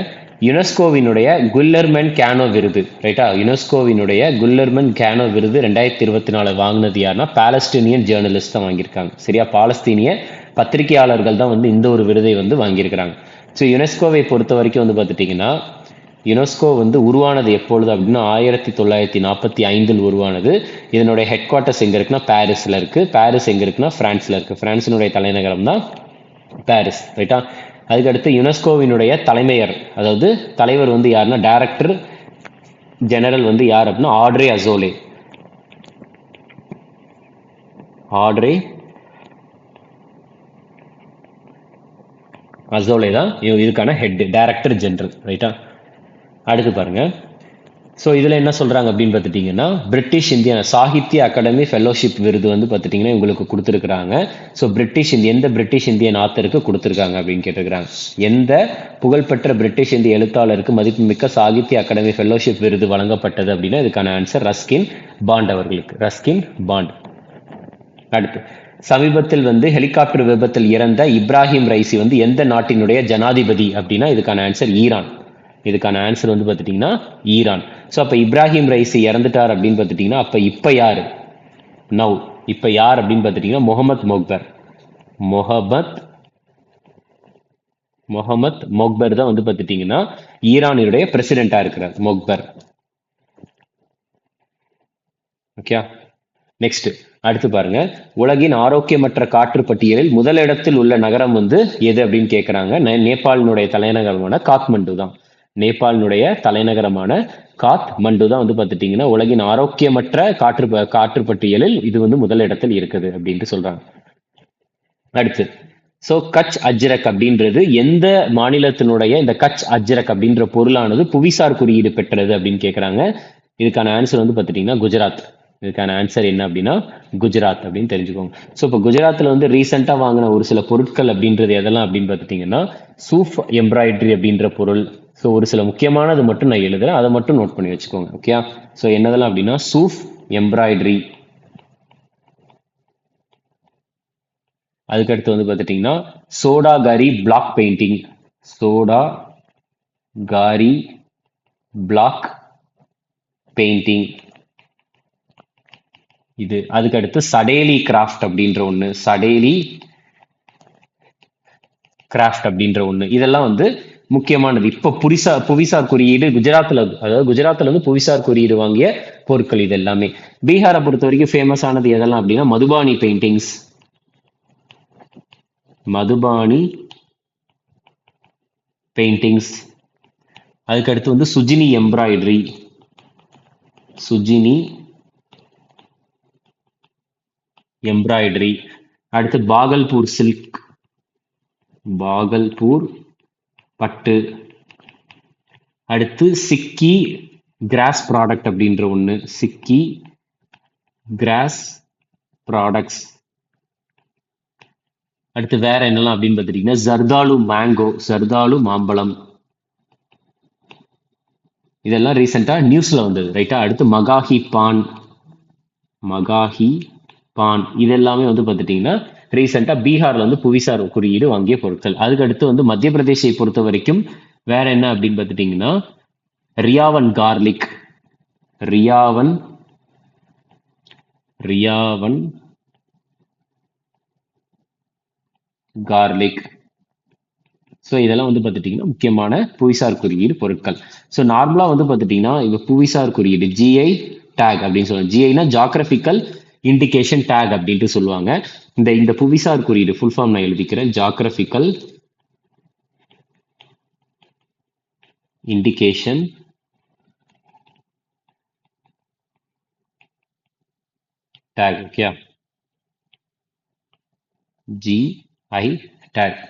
யுனெஸ்கோவினுடைய குல்லர்மன் கேனோ விருது. ரைட்டா? யுனெஸ்கோவினுடைய குல்லர்மன் கேனோ விருது 2024 வாங்கினது யாருன்னா பாலஸ்தீனியன் ஜேர்னலிஸ்ட் தான் வாங்கியிருக்காங்க. சரியா? பாலஸ்தீனிய பத்திரிகையாளர்கள் தான் வந்து இந்த ஒரு விருதை வந்து வாங்கியிருக்கிறாங்க. ஸோ யுனெஸ்கோவை பொறுத்த வரைக்கும் வந்து பார்த்துட்டிங்கன்னா யுனெஸ்கோ வந்து உருவானது எப்பொழுது அப்படின்னா 1945 உருவானது. இதனுடைய ஹெட் குவார்ட்டர்ஸ் எங்க இருக்குன்னா பாரிஸ்ல இருக்கு. பாரிஸ் எங்க இருக்குன்னா பிரான்ஸ்ல இருக்கு. பிரான்சினுடைய தலைநகரம் தான் பாரிஸ். ரைட்டா? அதுக்கடுத்து யுனெஸ்கோவினுடைய தலைவர் வந்து யாருன்னா டைரக்டர் ஜெனரல் வந்து யார் அப்படின்னா ஆட்ரே அசோலே. ஆட்ரே அசோலே தான் இதுக்கான ஹெட், டைரக்டர் ஜெனரல். ரைட்டா? அடுத்து பாருங்க. ஸோ இதில் என்ன சொல்கிறாங்க அப்படின்னு பார்த்துட்டிங்கன்னா, British Indian Sahitya Akademi fellowship விருது வந்து பார்த்துட்டிங்கன்னா இவங்களுக்கு கொடுத்துருக்குறாங்க. ஸோ எந்த பிரிட்டிஷ் இந்தியன் ஆத்தருக்கு கொடுத்துருக்காங்க அப்படின்னு கேட்டிருக்கிறாங்க. எந்த புகழ்பெற்ற பிரிட்டிஷ் இந்திய எழுத்தாளருக்கு மதிப்புமிக்க சாகித்ய அகாடமி ஃபெல்லோஷிப் விருது வழங்கப்பட்டது அப்படின்னா இதுக்கான ஆன்சர் ரஸ்கின் பாண்ட் அவர்களுக்கு. Ruskin bond. அடுத்து, சமீபத்தில் வந்து ஹெலிகாப்டர் விபத்தில் இறந்த இப்ராஹிம் ரைசி வந்து எந்த நாட்டினுடைய ஜனாதிபதி அப்படின்னா இதுக்கான ஆன்சர் ஈரான். இதுக்கான ஆன்சர் வந்து பார்த்துட்டிங்கன்னா ஈரான். ஸோ அப்போ இப்ராஹிம் ரைசி இறந்துட்டார் அப்படின்னு பார்த்துட்டிங்கன்னா இப்போ யார் நவ் இப்போ யார் அப்படின்னு பார்த்துட்டிங்கன்னா முகமத் மொக்பர் தான் வந்து பார்த்துட்டிங்கன்னா ஈரானுடைய பிரசிடென்ட்டாக இருக்கிறார் மொக்பர். ஓகே, நெக்ஸ்ட் அடுத்து பாருங்க. உலகின் ஆரோக்கியமற்ற காற்று பட்டியலில் முதலிடத்தில் உள்ள நகரம் வந்து எது அப்படின்னு கேட்குறாங்க. நேபாளினுடைய தலைநகரமான காத்மண்டு தான். நேபாளினுடைய தலைநகரமான காத்மண்டு தான் வந்து பார்த்துட்டிங்கன்னா உலகின் ஆரோக்கியமற்ற காற்று பட்டியலில் இது வந்து முதலிடத்தில் இருக்குது அப்படின்ட்டு சொல்றாங்க. அடுத்து, ஸோ கட்ச் அஜ்ரக் அப்படின்றது எந்த மாநிலத்தினுடைய இந்த கட்ச் அஜ்ரக் அப்படின்ற பொருளானது புவிசார் குறியீடு பெற்றது அப்படின்னு கேட்குறாங்க. இதுக்கான ஆன்சர் வந்து பார்த்துட்டிங்கன்னா குஜராத். இதுக்கான ஆன்சர் என்ன அப்படின்னா குஜராத் அப்படின்னு தெரிஞ்சுக்கோங்க. ஸோ இப்போ குஜராத்தில் வந்து ரீசெண்டாக வாங்கின ஒரு சில பொருட்கள் அப்படின்றது எதெல்லாம் அப்படின்னு பார்த்துட்டிங்கன்னா சூஃப் எம்ப்ராய்டரி அப்படின்ற பொருள். ஸோ ஒரு சில முக்கியமானது மட்டும் நான் எழுதுறேன், அதை மட்டும் நோட் பண்ணி வச்சுக்கோங்க. ஓகே, ஸோ என்னதெல்லாம் அப்படின்னா சூஃப் எம்ப்ராய்டரி. அதுக்கடுத்து வந்து பார்த்துட்டிங்கன்னா சோடா காரி பிளாக் பெயிண்டிங். சோடா காரி பிளாக் பெயிண்டிங் இது. அதுக்கடுத்து சடேலி கிராஃப்ட் அப்படின்ற ஒன்று. சடேலி கிராஃப்ட் அப்படின்ற ஒன்று. இதெல்லாம் வந்து முக்கியமானது. இப்போ புவிசார் குறியீடு குஜராத்தில் வந்து புவிசார் குறியீடு வாங்கிய பொருட்கள் இது எல்லாமே. பீகாரை பொறுத்த வரைக்கும் ஃபேமஸ் ஆனது எதெல்லாம் அப்படின்னா மதுபானி பெயிண்டிங்ஸ். மதுபானி பெயிண்டிங்ஸ். அதுக்கடுத்து வந்து சுஜினி எம்ப்ராய்டரி. சுஜினி எம்ப்ராய்டரி. அடுத்து பாகல்பூர் சில்க். பாகல்பூர் பட்டு. அடுத்து சிக்கி கிராஸ் ப்ராடக்ட் அப்படின்ற ஒன்று. சிக்கி கிராஸ் ப்ராடக்ட்ஸ். அடுத்து வேற என்னெல்லாம் அப்படின்னு பார்த்துட்டீங்கன்னா ஜர்தாலு மேங்கோ. ஜர்தாலு மாம்பழம். இதெல்லாம் ரீசெண்டாக நியூஸ்ல வந்தது. ரைட்டா? அடுத்து மகாஹி பான். மகாஹி பான் இதெல்லாமே வந்து பார்த்துட்டிங்கன்னா ரீசெண்டாக பீகார்ல வந்து புவிசார் குறியீடு வாங்கிய பொருட்கள். அதுக்கடுத்து வந்து மத்திய பிரதேசை பொறுத்த வரைக்கும் வேற என்ன அப்படின்னு பார்த்துட்டிங்கன்னா ரியாவன் கார்லிக். ரியாவன் கார்லிக். ஸோ இதெல்லாம் வந்து பார்த்துட்டிங்கன்னா முக்கியமான புவிசார் குறியீடு பொருட்கள். ஸோ நார்மலாக வந்து பார்த்துட்டிங்கன்னா இது புவிசார் குறியீடு ஜிஐ டேக் அப்படின்னு சொல்லுவாங்க. ஜிஐனா ஜாகிரபிக்கல் இண்டிகேஷன் டேக் அப்படின்ட்டு சொல்லுவாங்க. இந்த புவிசார் குறியீடு ஃபுல் ஃபார்ம் நான் எழுதிக்கிறேன். Geographical indication take. Okay, GI take.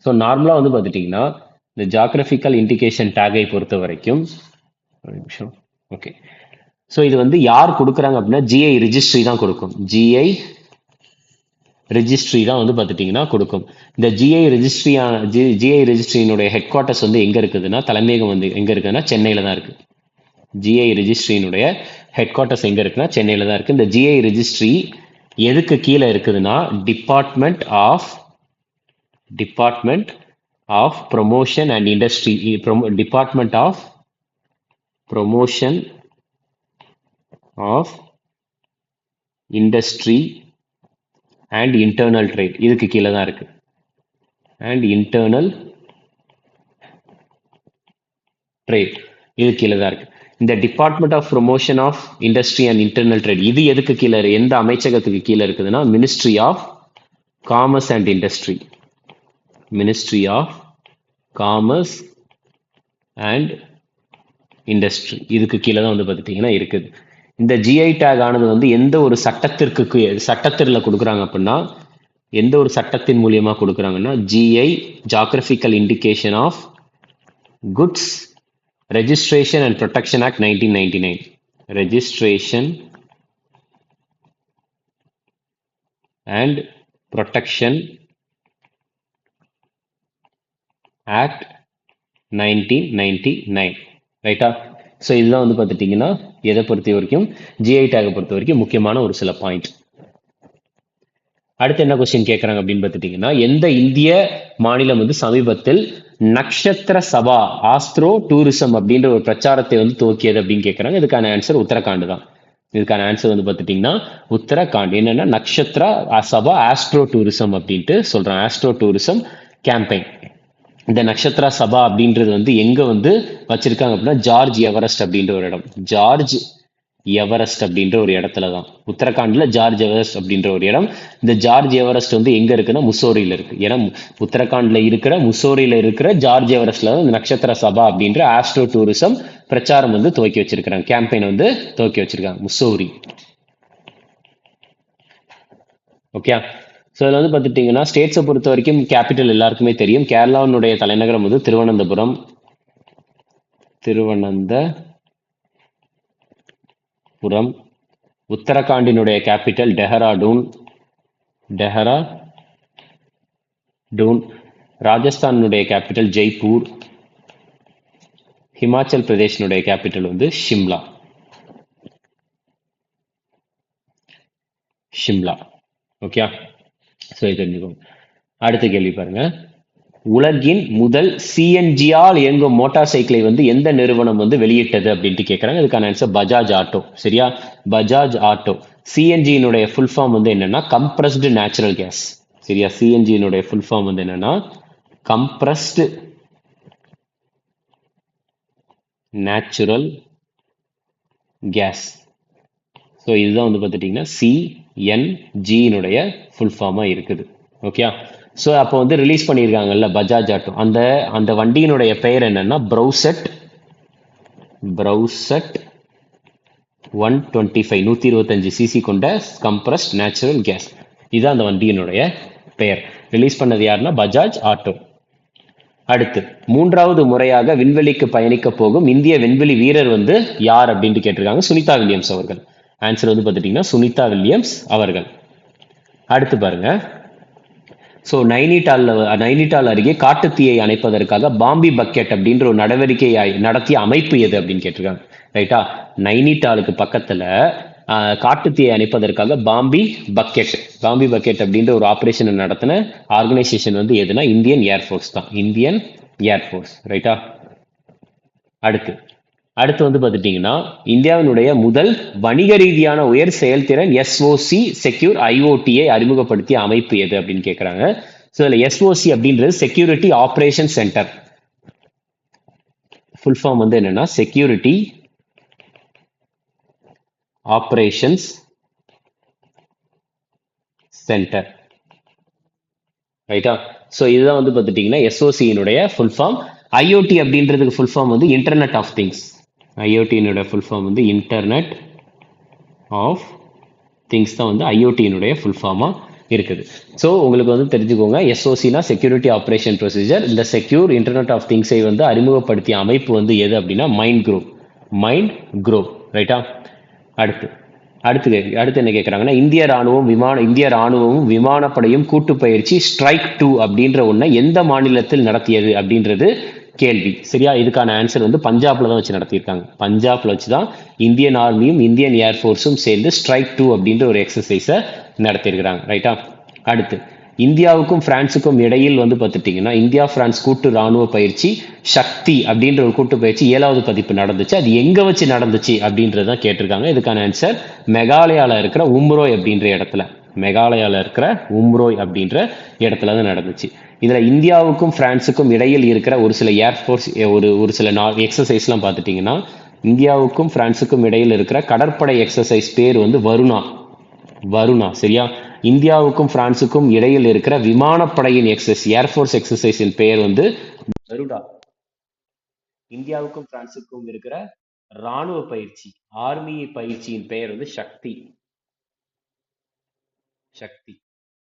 So நார்மலாக வந்து பார்த்துட்டிங்கன்னா இந்த ஜாகிரபிக்கல் இண்டிகேஷன் டேகை பொறுத்த வரைக்கும் ஒரு நிமிஷம். ஓகே, ஸோ இது வந்து யார் கொடுக்குறாங்க அப்படின்னா ஜிஐ ரிஜிஸ்ட்ரி தான் கொடுக்கும். ஜிஐ ரிஜிஸ்ட்ரி தான் வந்து பார்த்துட்டிங்கன்னா கொடுக்கும். இந்த ஜிஐ ரிஜிஸ்ட்ரியினுடைய ஹெட் குவார்ட்டர்ஸ் வந்து எங்கே இருக்குதுன்னா தலைமையகம் வந்து எங்கே இருக்குதுன்னா சென்னையில் தான் இருக்குது. ஜிஐ ரிஜிஸ்ட்ரியினுடைய ஹெட் குவார்ட்டர்ஸ் எங்கே இருக்குன்னா சென்னையில் தான் இருக்குது. இந்த ஜிஐ ரிஜிஸ்ட்ரி எதுக்கு கீழே இருக்குதுன்னா department of promotion and industry. Department of promotion of industry and internal trade இதுக்கு கீழே தான் இருக்கு. அண்ட் இன்டர்னல் ட்ரேட் இது கீழே தான் இருக்கு. இந்த department of promotion of industry and internal trade இது எதுக்கு கீழே எந்த அமைச்சகத்துக்கு கீழே இருக்குதுன்னா ministry of commerce and industry. Ministry of commerce and industry இதுக்கு கீழே தான் வந்து பார்த்துட்டிங்கன்னா இருக்குது. இந்த ஜிஐ டேக் ஆனது வந்து எந்த ஒரு சட்டத்தில் கொடுக்குறாங்க அப்படின்னா, எந்த ஒரு சட்டத்தின் மூலியமா கொடுக்குறாங்கன்னா, GI geographical indication of goods registration and protection act 1999. Registration and protection act 1999. ரைட்டா? ஸோ இதெல்லாம் வந்து பார்த்துட்டிங்கன்னா எதை பொறுத்த வரைக்கும் ஜிஐ டேகை பொறுத்த வரைக்கும் முக்கியமான ஒரு சில பாயிண்ட். அடுத்து என்ன கொஸ்டின் கேட்குறாங்க அப்படின்னு பார்த்துட்டிங்கன்னா, எந்த இந்திய மாநிலம் வந்து சமீபத்தில் நக்ஷத்திர சபா ஆஸ்ட்ரோ டூரிசம் அப்படின்ற ஒரு பிரச்சாரத்தை வந்து துவக்கியது அப்படின்னு கேட்குறாங்க. இதுக்கான ஆன்சர் உத்தரகாண்ட் தான். இதுக்கான ஆன்சர் வந்து பார்த்துட்டிங்கன்னா உத்தரகாண்ட். என்னென்னா நக்ஷத்ரா சபா ஆஸ்ட்ரோ டூரிசம் அப்படின்ட்டு சொல்கிறாங்க. Astro tourism campaign. இந்த நக்ஷத்ரா சபா அப்படின்றது வந்து எங்கே வந்து வச்சிருக்காங்க அப்படின்னா, ஜார்ஜ் எவரெஸ்ட் அப்படின்ற ஒரு இடம். ஜார்ஜ் எவரெஸ்ட் அப்படின்ற ஒரு இடத்துல தான். உத்தரகாண்ட்ல ஜார்ஜ் எவரெஸ்ட் அப்படின்ற ஒரு இடம். இந்த ஜார்ஜ் எவரெஸ்ட் வந்து எங்க இருக்குன்னா முசோரியில இருக்கு. ஏன்னா உத்தரகாண்ட்ல இருக்கிற முசோரியில இருக்கிற ஜார்ஜ் எவரெஸ்ட்ல இந்த நக்ஷத்திர சபா அப்படின்ற ஆஸ்ட்ரோ டூரிசம் பிரச்சாரம் வந்து துவக்கி வச்சிருக்காங்க. கேம்பெயின் வந்து துவக்கி வச்சிருக்காங்க முசோரி. ஓகே. ஸோ இதில் வந்து பார்த்துட்டிங்கன்னா ஸ்டேட்ஸை பொறுத்த வரைக்கும் கேபிட்டல் எல்லாருக்குமே தெரியும். கேரளாவினுடைய தலைநகரம் வந்து திருவனந்தபுரம். உத்தரகாண்டினுடைய கேபிட்டல் டெஹ்ராடூன். ராஜஸ்தானுடைய கேபிட்டல் ஜெய்ப்பூர். ஹிமாச்சல் பிரதேஷனுடைய கேபிட்டல் வந்து ஷிம்லா. ஓகே. ஸோ இது தெரிஞ்சுக்கோங்க. அடுத்த கேள்வி பாருங்க. உலகின் முதல் சிஎன்ஜியால் இயங்கும் மோட்டார் சைக்கிளை வந்து எந்த நிறுவனம் வந்து வெளியிட்டது அப்படின்ட்டு கேட்குறாங்க. இதுக்கான ஆன்சர் பஜாஜ் ஆட்டோ. சரியா? பஜாஜ் ஆட்டோ. சிஎன்ஜியினுடைய ஃபுல் ஃபார்ம் வந்து என்னன்னா கம்ப்ரஸ்டு நேச்சுரல் கேஸ். சரியா? சிஎன்ஜியினுடைய ஃபுல் ஃபார்ம் வந்து என்னன்னா கம்ப்ரஸ்டு நேச்சுரல் கேஸ். ஸோ இதுதான் வந்து பார்த்துட்டிங்கன்னா சிஎன்ஜியினுடைய ஃபுல் ஃபார்மாக இருக்குது. ஓகே. ஸோ அப்போ வந்து ரிலீஸ் பண்ணியிருக்காங்கல்ல பஜாஜ் ஆட்டோ, அந்த வண்டியினுடைய பெயர் என்னன்னா ப்ரௌசெட் 125 125 சிசி கொண்ட கம்ப்ரஸ்ட் நேச்சுரல் கேஸ். இதுதான் அந்த வண்டியினுடைய பெயர். ரிலீஸ் பண்ணது யாருன்னா பஜாஜ் ஆட்டோ. அடுத்து மூன்றாவது முறையாக விண்வெளிக்கு பயணிக்க போகும் இந்திய விண்வெளி வீரர் வந்து யார் அப்படின்ட்டு கேட்டிருக்காங்க. சுனிதா வில்லியம்ஸ் அவர்கள். ஆன்சர் வந்து பார்த்துட்டிங்கன்னா சுனிதா வில்லியம்ஸ் அவர்கள். அடுத்து பாருங்க. ஸோ நைனிடால் அருகே காட்டுத்தீயை அணைப்பதற்காக பாம்பி பக்கெட் அப்படின்ற ஒரு நடவடிக்கையை நடத்திய அமைப்பு எது அப்படின்னு கேட்டிருக்காங்க. ரைட்டா? நைனிடாலுக்கு பக்கத்துல காட்டுத்தீயை அணைப்பதற்காக பாம்பி பக்கெட் அப்படின்ற ஒரு ஆபரேஷன் நடத்தின ஆர்கனைசேஷன் வந்து எதுனா இந்தியன் ஏர்ஃபோர்ஸ் தான். Indian air force. ரைட்டா? அடுத்து வந்து பார்த்துட்டிங்கன்னா இந்தியாவினுடைய முதல் வணிக ரீதியான உயர் செயல்திறன் எஸ்ஓசி செக்யூர் ஐஓடியை அறிமுகப்படுத்திய அமைப்பு எது அப்படின்னு கேட்குறாங்க. ஸோ இதில் எஸ்ஓசி அப்படின்றது security operation centre. Full form வந்து என்னன்னா செக்யூரிட்டி ஆப்ரேஷன்ஸ் சென்டர். ரைட்டா? ஸோ இதுதான் வந்து பார்த்துட்டிங்கன்னா எஸ்ஓசியினுடைய ஃபுல் ஃபார்ம். ஐஓடி அப்படின்றதுக்கு ஃபுல் ஃபார்ம் வந்து இன்டர்நெட் ஆஃப் திங்ஸ். ஐஓடியினுடைய ஃபுல் ஃபார்ம் வந்து இன்டர்நெட் ஆஃப் திங்ஸ் தான் வந்து ஐஓடியினுடைய ஃபுல் ஃபார்மாக இருக்குது. ஸோ உங்களுக்கு வந்து தெரிஞ்சுக்கோங்க, எஸ்ஓசினா செக்யூரிட்டி ஆப்ரேஷன் ப்ரொசீஜர். இந்த செக்யூர் இன்டர்நெட் ஆஃப் திங்ஸை வந்து அறிமுகப்படுத்திய அமைப்பு வந்து எது அப்படின்னா மைண்ட் குரூப். ரைட்டா? அடுத்து என்ன கேட்குறாங்கன்னா இந்திய ராணுவமும் விமானப்படையும் கூட்டு பயிற்சி ஸ்ட்ரைக் 2 அப்படின்ற ஒன்றை எந்த மாநிலத்தில் நடத்தியது அப்படின்றது கேள்வி. சரியா? இதுக்கான ஆன்சர் வந்து பஞ்சாப்ல தான் வச்சு நடத்தியிருக்காங்க. பஞ்சாப்ல வச்சு தான் இந்தியன் ஆர்மியும் இந்தியன் ஏர்ஃபோர்ஸும் சேர்ந்து ஸ்ட்ரைக் 2 அப்படின்ற ஒரு எக்ஸசைஸை நடத்தியிருக்கிறாங்க. ரைட்டா? அடுத்து இந்தியாவுக்கும் பிரான்ஸுக்கும் இடையில் வந்து பார்த்துட்டிங்கன்னா இந்தியா பிரான்ஸ் கூட்டு ராணுவ பயிற்சி சக்தி அப்படின்ற ஒரு கூட்டு பயிற்சி 7வது பதிப்பு நடந்துச்சு. அது எங்க வச்சு நடந்துச்சு அப்படின்றதான் கேட்டிருக்காங்க. இதுக்கான ஆன்சர் மெகாலயால இருக்கிற உம்ரோய் அப்படின்ற இடத்துல தான் நடந்துச்சு. இதுல இந்தியாவுக்கும் பிரான்ஸுக்கும் இடையில் இருக்கிற ஒரு சில ஏர்ஃபோர்ஸ் ஒரு சில எக்ஸசைஸ்லாம் பார்த்துட்டிங்கன்னா இந்தியாவுக்கும் பிரான்ஸுக்கும் இடையில் இருக்கிற கடற்படை எக்ஸசைஸ் பேர் வந்து வருணா. சரியா? இந்தியாவுக்கும் பிரான்ஸுக்கும் இடையில் இருக்கிற விமானப்படையின் ஏர்ஃபோர்ஸ் எக்ஸசைஸின் பெயர் வந்து கருடா. இந்தியாவுக்கும் பிரான்ஸுக்கும் இருக்கிற ராணுவ பயிற்சி, ஆர்மி பயிற்சியின் பெயர் வந்து சக்தி. சக்தி,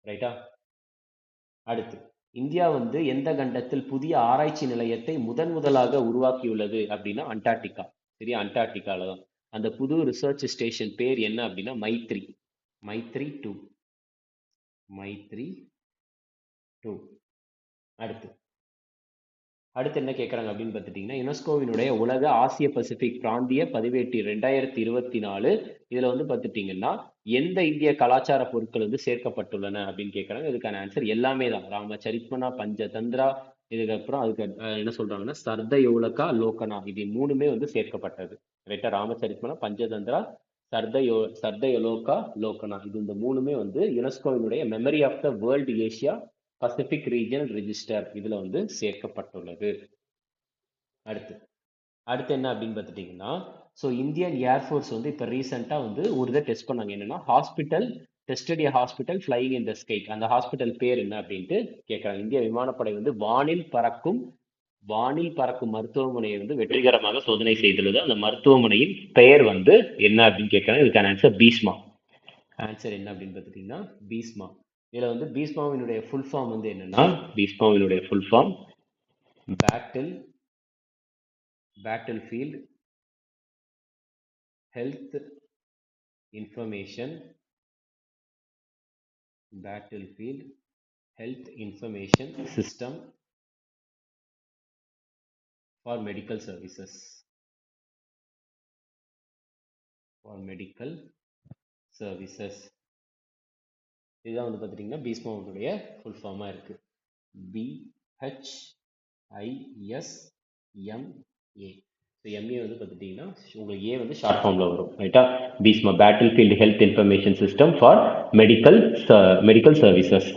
ரைட்டா? அடுத்து, இந்தியா வந்து எந்த கண்டத்தில் புதிய ஆராய்ச்சி நிலையத்தை முதலாக உருவாக்கியுள்ளது அப்படின்னா அண்டார்டிகா. சரியா, அண்டார்டிகால தான். அந்த புது ரிசர்ச் ஸ்டேஷன் பேர் என்ன அப்படின்னா மைத்ரி. மைத்ரி 2. மைத்ரி 2. அடுத்து அடுத்து என்ன கேட்குறாங்க அப்படின்னு பார்த்துட்டிங்கன்னா, யுனெஸ்கோவினுடைய உலக ஆசிய பசிபிக் பிராந்திய பதிவேட்டு 2024 இதில் வந்து பார்த்துட்டிங்கன்னா எந்த இந்திய கலாச்சார பொருட்கள் வந்து சேர்க்கப்பட்டுள்ளன அப்படின்னு கேட்குறாங்க. இதுக்கான ஆன்சர் எல்லாமே தான். ராமச்சரித்மனா, பஞ்சதந்திரா, இதுக்கப்புறம் அதுக்கு என்ன சொல்றாங்கன்னா சர்தயோலகா, லோகனா, இது மூணுமே வந்து சேர்க்கப்பட்டது. ரைட்டா? ராமச்சரித்மனா, பஞ்சதந்திரா, சர்தயோலோகா, லோகனா, இது இந்த மூணுமே வந்து யுனெஸ்கோவினுடைய memory of the world Asia Pacific region register இதுல வந்து சேர்க்கப்பட்டுள்ளது. அடுத்து அடுத்து என்ன அப்படின்னு பார்த்துட்டீங்கன்னா, ஸோ இந்தியன் ஏர்ஃபோர்ஸ் வந்து இப்போ ரீசெண்டாக வந்து ஒரு இதை டெஸ்ட் பண்ணாங்க. என்னன்னா hospital tested A hospital flying in the sky. அந்த ஹாஸ்பிட்டல் பேர் என்ன அப்படின்ட்டு கேட்குறாங்க. இந்திய விமானப்படை வந்து வானில் பறக்கும் மருத்துவமனையை வந்து வெற்றிகரமாக சோதனை செய்துள்ளது. அந்த மருத்துவமனையின் பெயர் வந்து என்ன அப்படின்னு கேட்குறாங்க. இதுக்கான ஆன்சர் பீஸ்மா. ஆன்சர் என்ன அப்படின்னு பார்த்துட்டீங்கன்னா பீஸ்மா. இதுல வந்து பீஸ்மாவினுடைய ஃபுல் ஃபார்ம் வந்து என்னன்னா, பீஸ்மாவினுடைய full form battle field health information system for medical services. இதுதான் வந்து பார்த்துட்டிங்கன்னா பீஸ்மாவுடைய ஃபுல் ஃபார்மாக இருக்குது. BHISMA. ஸோ எம்ஏ வந்து பார்த்துட்டிங்கன்னா உங்களுக்கு ஏ வந்து ஷார்ட் ஃபார்மில் வரும். ரைட்டா? Bhishma battle field health information system for medical services.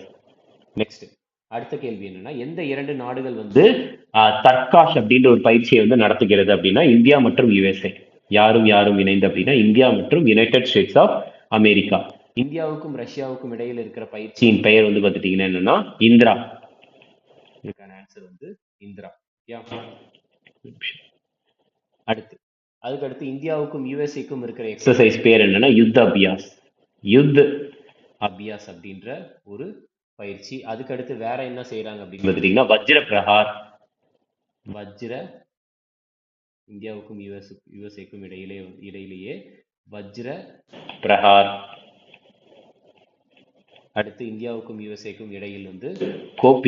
Next அடுத்த கேள்வி என்னன்னா, எந்த 2 நாடுகள் வந்து தர்காஷ் அப்படின்ற ஒரு பயிற்சியை வந்து நடத்துகிறது அப்படின்னா இந்தியா மற்றும் யுஎஸ்ஏ. யாரும் இணைந்து அப்படின்னா இந்தியா மற்றும் யுனைடெட் ஸ்டேட்ஸ் ஆஃப் அமெரிக்கா. இந்தியாவுக்கும் ரஷ்யாவுக்கும் இடையில் இருக்கிற பயிற்சியின் பெயர் வந்து பார்த்துட்டீங்கன்னா என்னன்னா இந்திரா. இதுக்கான ஆன்சர் வந்து இந்திரா. அதுக்கடுத்து இந்தியாவுக்கும் யுஎஸ்ஏக்கும் இருக்கிற எக்ஸசைஸ் பேர் என்னன்னா யுத் அபியாஸ் அப்படின்ற ஒரு பயிற்சி. அதுக்கடுத்து வேற என்ன செய்யறாங்க அப்படின்னு பார்த்துட்டீங்கன்னா இந்தியாவுக்கும் யுஎஸ்ஏக்கும் இடையிலேயே வஜ்ர பிரஹார். அடுத்து இந்தியாவுக்கும் யுஎஸ்ஏக்கும் இடையில் வந்து கோப்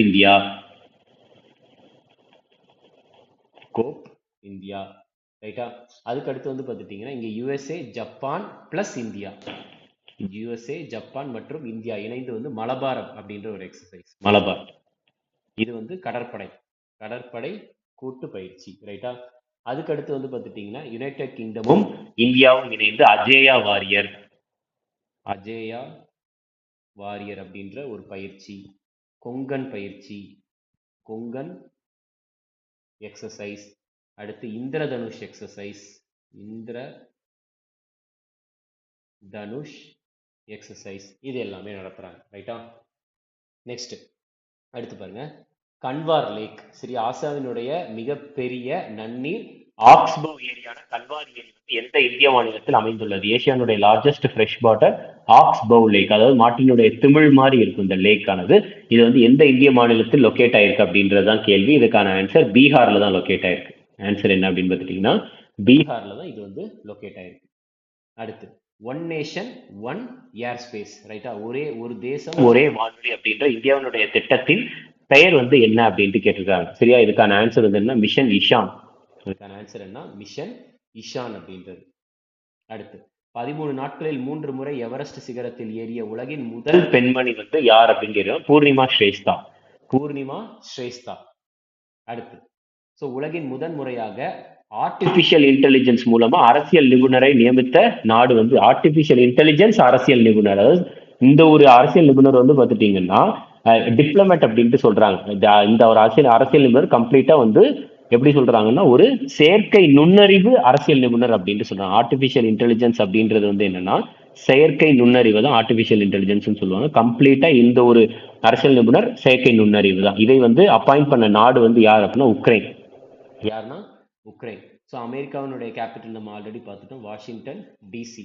இந்தியா. ரைட்டா? அதுக்கு அடுத்து வந்து பார்த்துட்டீங்கன்னா இங்க USA, Japan plus India. USA, Japan மற்றும் இந்தியா இணைந்து வந்து மலபாரம் அப்படின்ற ஒரு எக்ஸசைஸ். மலபார் இது வந்து கடற்படை கூட்டு பயிற்சி. ரைட்டா? அதுக்கு அடுத்து வந்து பார்த்துட்டீங்கன்னா யுனைடெட் கிங்டமும் இந்தியாவும் இணைந்து அஜேயா வாரியர் அப்படின்ற ஒரு பயிற்சி. கொங்கன் எக்ஸசைஸ். அடுத்து இந்திரதனுஷ் எக்ஸசைஸ். இது எல்லாமே நடத்துறாங்க. ரைட்டா? நெக்ஸ்ட் அடுத்து பாருங்க, கன்வார் லேக். சரி, ஆசியாவினுடைய மிகப்பெரிய நன்னீர் ஆக்ஸ்போ ஏரியான கன்வார் ஏரி வந்து எந்த இந்திய மாநிலத்தில் அமைந்துள்ளது? ஏசியானுடைய largest fresh water oxbow lake, அதாவது மாட்டினுடைய திமிழ் மாதிரி இருக்கும் இந்த லேக் ஆனது. இது வந்து எந்த இந்திய மாநிலத்தில் லொக்கேட் ஆயிருக்கு அப்படின்றதுதான் கேள்வி. இதுக்கான ஆன்சர் பீகார்ல தான் லொக்கேட் ஆயிருக்கு. ஆன்சர் என்ன அப்படின்னு பார்த்துட்டீங்கன்னா பீகார்ல தான் இது வந்து லொக்கேட் ஆயிருக்கு. அடுத்து ஒன் நேஷன் ஒன் ஏர் ஸ்பேஸ். ரைட்டா? ஒரே ஒரு தேசம் ஒரே வானொலி அப்படின்ற இந்தியாவினுடைய திட்டத்தின் பெயர் வந்து என்ன அப்படின்ட்டு கேட்டிருக்காங்க. சரியா? இதுக்கான ஆன்சர் வந்து என்ன? மிஷன் இஷான். இதுக்கான ஆன்சர் என்ன? மிஷன் இஷான் அப்படின்றது. அடுத்து 13 நாட்களில் 3 முறை எவரெஸ்ட் சிகரத்தில் ஏறிய உலகின் முதல் பெண்மணி வந்து யார் அப்படின்னு கேட்கிறோம். பூர்ணிமா ஸ்ரேஸ்தா. அடுத்து உலகின் முறையாக ஆர்டிபிஷியல் இன்டெலிஜென்ஸ் மூலமா அரசியல் நிபுணரை நியமித்த நாடு வந்து ஆர்டிபிஷியல் இன்டெலிஜென்ஸ் அரசியல் நிபுணர். அதாவது இந்த ஒரு அரசியல் நிபுணர் வந்து பார்த்துட்டீங்கன்னா டிப்ளமேட் அப்படின்ட்டு சொல்றாங்க. இந்த ஒரு அரசியல் நிபுணர் கம்ப்ளீட்டா வந்து எப்படி சொல்றாங்கன்னா ஒரு செயற்கை நுண்ணறிவு அரசியல் நிபுணர் அப்படின்ட்டு சொல்றாங்க. ஆர்டிபிஷியல் இன்டெலிஜென்ஸ் அப்படின்றது வந்து என்னன்னா செயற்கை நுண்ணறிவு தான் ஆர்டிபிஷியல் இன்டெலிஜென்ஸ் சொல்லுவாங்க. கம்ப்ளீட்டா இந்த ஒரு அரசியல் நிபுணர் செயற்கை நுண்ணறிவு தான். இதை வந்து அப்பாயிண்ட் பண்ண நாடு வந்து யார் அப்படின்னா உக்ரைன். யாருன்னா உக்ரைன். ஸோ அமெரிக்காவினுடைய கேபிட்டல் நம்ம ஆல்ரெடி பார்த்துட்டோம், வாஷிங்டன் டிசி.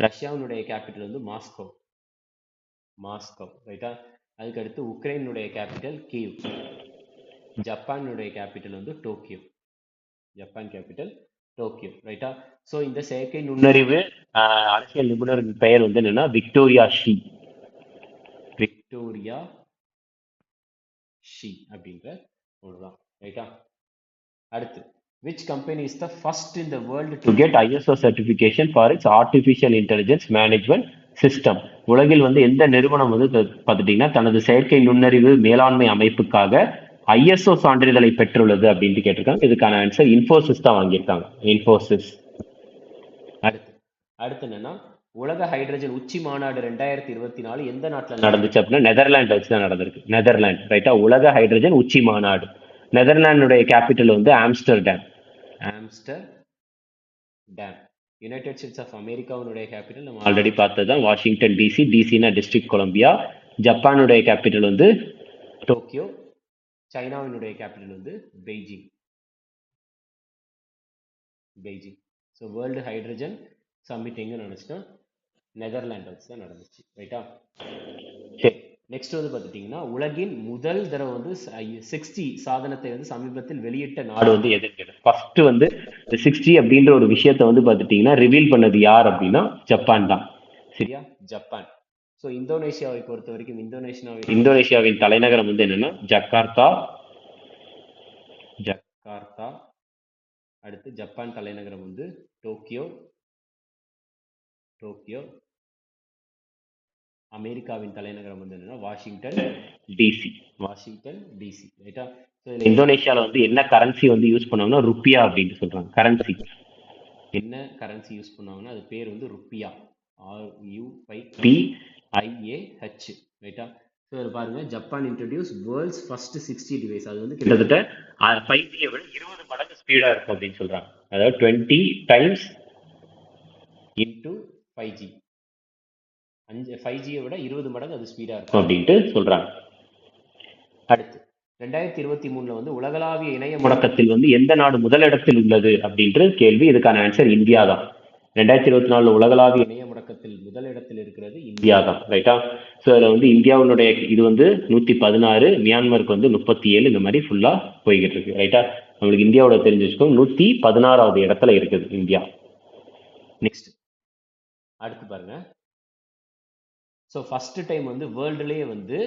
ரஷ்யாவினுடைய கேபிட்டல் வந்து மாஸ்கோ, ரைட்டா. அதுக்கடுத்து உக்ரைனுடைய கேபிட்டல் கீவ். ஜப்பானுடைய கேபிட்டல் வந்து டோக்கியோ, ஜப்பான் கேபிட்டல் டோக்கியோ, ரைட்டா. ஸோ இந்த செயற்கை நுண்ணறிவு அரசியல் நிபுணரின் பெயர் வந்து என்னன்னா விக்டோரியா ஷி, அப்படின்ற ஒன்றுதான், ரைட்டா. அடுத்து, which company is the first in the world to get ISO certification for its artificial intelligence management system? உலகில் வந்து எந்த நிறுவனம் வந்து பார்த்துட்டீங்கன்னா தனது செயற்கை நுண்ணறிவு மேலாண்மை அமைப்புக்காக ISO சான்றிதழை பெற்றுள்ளது அப்படின்ட்டு கேட்டிருக்காங்க. இதுக்கான ஆன்சர் இன்ஃபோசிஸ் தான் வாங்கியிருக்காங்க, இன்ஃபோசிஸ். அடுத்து என்னன்னா, உலக ஹைட்ரஜன் உச்சி மாநாடு 2024 எந்த நாட்டில் நடந்துச்சு அப்படின்னா நெதர்லாந்து வச்சு தான் நடந்திருக்கு, நெதர்லாந்து, ரைட்டா. உலக ஹைட்ரஜன் உச்சி மாநாடு. நெதர்லாந்துடைய கேபிட்டல் வந்து ஆம்ஸ்டர்டாம். யுனைடெட் ஸ்டேட்ஸ் ஆஃப் அமெரிக்காவுடைய கேபிட்டல் நம்ம ஆல்ரெடி பார்த்தது தான் வாஷிங்டன் டிசி, டிசினா டிஸ்ட்ரிக்ட் கொலம்பியா. ஜப்பானுடைய கேபிட்டல் வந்து டோக்கியோ. சைனாவினுடைய கேபிட்டல் வந்து Beijing. So world hydrogen summit எங்க நடந்துச்சுன்னா நெதர்லாந்து வச்சு தான் நடந்துச்சு, ரைட்டா. சரி, நெக்ஸ்ட் வந்து பார்த்துட்டிங்கன்னா உலகின் முதல் தடவை வந்து 60 சாதனத்தை வந்து சமீபத்தில் வெளியிட்ட நாடு வந்து எதுன்னு, ஃபர்ஸ்ட் வந்து 60 அப்படின்ற ஒரு விஷயத்தை வந்து பார்த்துட்டிங்கன்னா ரிவீல் பண்ணது யார் அப்படின்னா ஜப்பான் தான், சரியா, ஜப்பான். ஸோ இந்தோனேஷியாவை பொறுத்த வரைக்கும் இந்தோனேஷியாவின் தலைநகரம் வந்து என்னன்னா ஜகார்த்தா. அடுத்து ஜப்பான் தலைநகரம் வந்து டோக்கியோ. அமெரிக்காவின் தலைநகரம் வந்து என்னன்னா வாஷிங்டன் டிசி, ரைட்டா. இந்தோனேஷியாவில் வந்து என்ன கரன்சி வந்து யூஸ் பண்ணாங்கன்னா ருப்பியா அப்படின்னு சொல்றாங்க. கரன்சி என்ன கரன்சி யூஸ் பண்ணாங்கன்னா அது பேர் வந்து ருப்பியா, RUPIAH, ரைட்டா. ஸோ இதில் பாருங்க, Japan introduce world's first 60 device. அது வந்து கிட்டத்தட்ட 5G விட 20 மடங்கு ஸ்பீடா இருக்கும் அப்படின்னு சொல்றாங்க. அதாவது 20 times into 5G, 5G விட 20 மடங்கு அது ஸ்பீடா இருக்கும் அப்படின்ட்டு சொல்றாங்க. அடுத்து 2023 வந்து உலகளாவிய இணைய முடக்கத்தில் வந்து எந்த நாடு முதலிடத்தில் உள்ளது அப்படின்ற கேள்வி. இதுக்கான ஆன்சர் இந்தியா தான். 2024 உலகளாவிய இணைய முடக்கத்தில் முதலிடத்தில் இருக்கிறது இந்தியா தான், ரைட்டா. ஸோ அதில் வந்து இந்தியாவுடைய இது வந்து 116, மியான்மருக்கு வந்து 37, இந்த மாதிரி ஃபுல்லா போய்கிட்டு இருக்கு, ரைட்டா. நம்மளுக்கு இந்தியாவோட தெரிஞ்சு வச்சுக்கோங்க, 116வது இடத்துல இருக்குது இந்தியா. நெக்ஸ்ட் அடுத்து பாருங்க. ஸோ ஃபர்ஸ்ட் டைம் வந்து வேர்ல்டுலேயே வந்து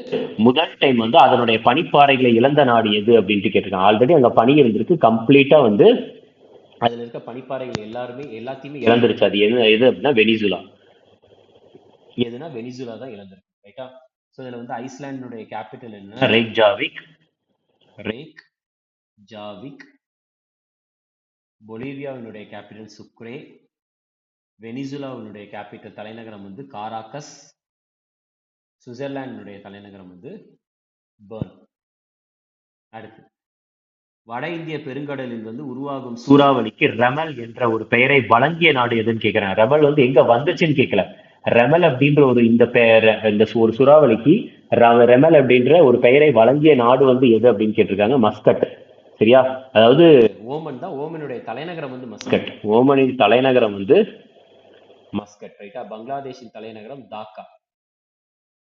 முதல் டைம் வந்து அதனுடைய பனிப்பாறைகளை இழந்த நாடு எது அப்படின்ட்டு கேட்டிருக்காங்க. ஆல்ரெடி அங்கே பனி இருந்திருக்கு, கம்ப்ளீட்டா வந்து அதில் இருக்க பனிப்பாறைகள் எல்லாத்தையுமே இழந்துருச்சு. அது எது அப்படின்னா வெனிசுலா. வெனிசுலா தான் இழந்திருக்கு, ரைட்டா. ஸோ இதில் வந்து ஐஸ்லாண்டினுடைய கேபிட்டல் என்ன, ரேக் ஜாவிக். பொலிவியாவினுடைய கேபிட்டல் சுக்ரே. வெனிசுலாவினுடைய கேபிட்டல் தலைநகரம் வந்து காராக்கஸ். சுவிட்சர்லாந்தினுடைய தலைநகரம் வந்து பெர்ன். அடுத்து, வட இந்திய பெருங்கடலில் வந்து உருவாகும் சூறாவளிக்கு ரெமல் என்ற ஒரு பெயரை வழங்கிய நாடு எதுன்னு கேட்கிறேன். ரெமல் வந்து எங்க வந்துச்சுன்னு கேட்கல, ரெமல் அப்படின்ற ஒரு இந்த ஒரு சூறாவளிக்கு ரெமல் அப்படின்ற ஒரு பெயரை வழங்கிய நாடு வந்து எது அப்படின்னு கேட்டிருக்காங்க. மஸ்கட், சரியா. அதாவது ஓமன் தான். ஓமனுடைய தலைநகரம் வந்து மஸ்கட். ஓமனின் தலைநகரம் வந்து மஸ்கட், ரைட்டா. பங்களாதேஷின் தலைநகரம் தாக்கா.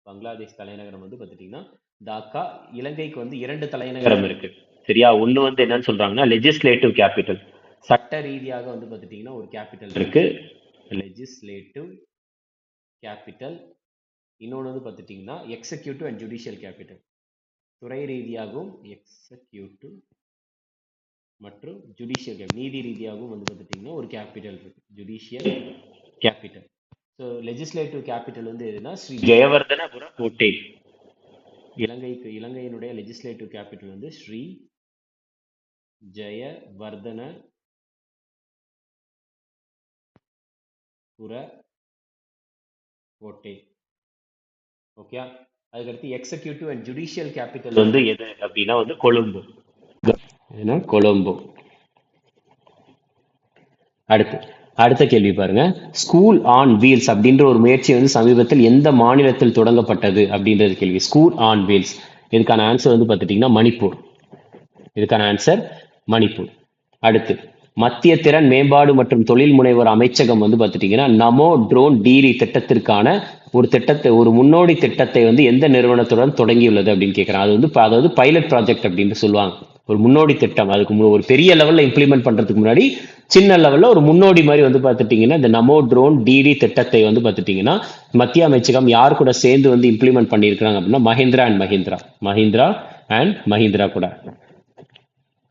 பங்களாதேஷ் தலைநகரம் வந்து பார்த்துட்டீங்கன்னா தாக்கா. இலங்கைக்கு வந்து 2 தலைநகரம் இருக்கு, சரியா. ஒன்று வந்து என்னன்னு சொல்றாங்கன்னா லெஜிஸ்லேட்டிவ் கேபிட்டல், சட்ட ரீதியாக வந்து பார்த்துட்டீங்கன்னா ஒரு கேபிட்டல் இருக்கு, லெஜிஸ்லேட்டிவ் கேபிட்டல். இன்னொன்று வந்து பார்த்துட்டீங்கன்னா எக்ஸிக்யூட்டிவ் அண்ட் ஜுடிஷியல் கேபிட்டல். துறை ரீதியாகவும் எக்ஸிக்யூட்டிவ் மற்றும் ஜுடிஷியல் நீதி ரீதியாகவும் வந்து பார்த்துட்டீங்கன்னா ஒரு கேபிட்டல் இருக்கு, judicial capital. So legislative capital வந்து எதுனா ஸ்ரீ ஜெயவர்தனபுர கோட்டை. இலங்கையினுடைய லெஜிஸ்லேட்டிவ் கேபிட்டல் வந்து ஸ்ரீ ஜெயவர்தனபுர கோட்டை, ஓகே. அதுக்கடுத்து எக்ஸிக்யூட்டிவ் அண்ட் ஜுடிஷியல் கேபிட்டல் வந்து எது அப்படின்னா வந்து கொழும்பு, கொழும்பு. அடுத்த கேள்வி பாருங்க. ஸ்கூல் ஆன் வீல்ஸ் அப்படின்ற ஒரு முயற்சி வந்து சமீபத்தில் எந்த மாநிலத்தில் தொடங்கப்பட்டது அப்படின்றது கேள்வி. ஸ்கூல் ஆன் வீல்ஸ், இதுக்கான ஆன்சர் வந்து பார்த்துட்டீங்கன்னா மணிப்பூர். அடுத்து, மத்திய திறன் மேம்பாடு மற்றும் தொழில் முனைவோர் அமைச்சகம் வந்து பார்த்துட்டீங்கன்னா நமோ ட்ரோன் டீரி திட்டத்திற்கான ஒரு முன்னோடி திட்டத்தை வந்து எந்த நிறுவனத்துடன் தொடங்கியுள்ளது அப்படின்னு கேட்குறேன். அது வந்து அதாவது பைலட் ப்ராஜெக்ட் அப்படின்னு சொல்லுவாங்க. ஒரு முன்னோடி திட்டம். அதுக்கு ஒரு பெரிய லெவல்ல இம்ப்ளிமெண்ட் பண்றதுக்கு முன்னாடி சின்ன லெவல்ல ஒரு முன்னோடி மாதிரி வந்து பார்த்துட்டீங்கன்னா இந்த நமோ ட்ரோன் டிடி திட்டத்தை வந்து பார்த்துட்டீங்கன்னா மத்திய அமைச்சகம் யார் கூட சேர்ந்து வந்து இம்ப்ளிமெண்ட் பண்ணியிருக்கிறாங்க அப்படின்னா மஹிந்திரா அண்ட் மஹிந்திரா கூட.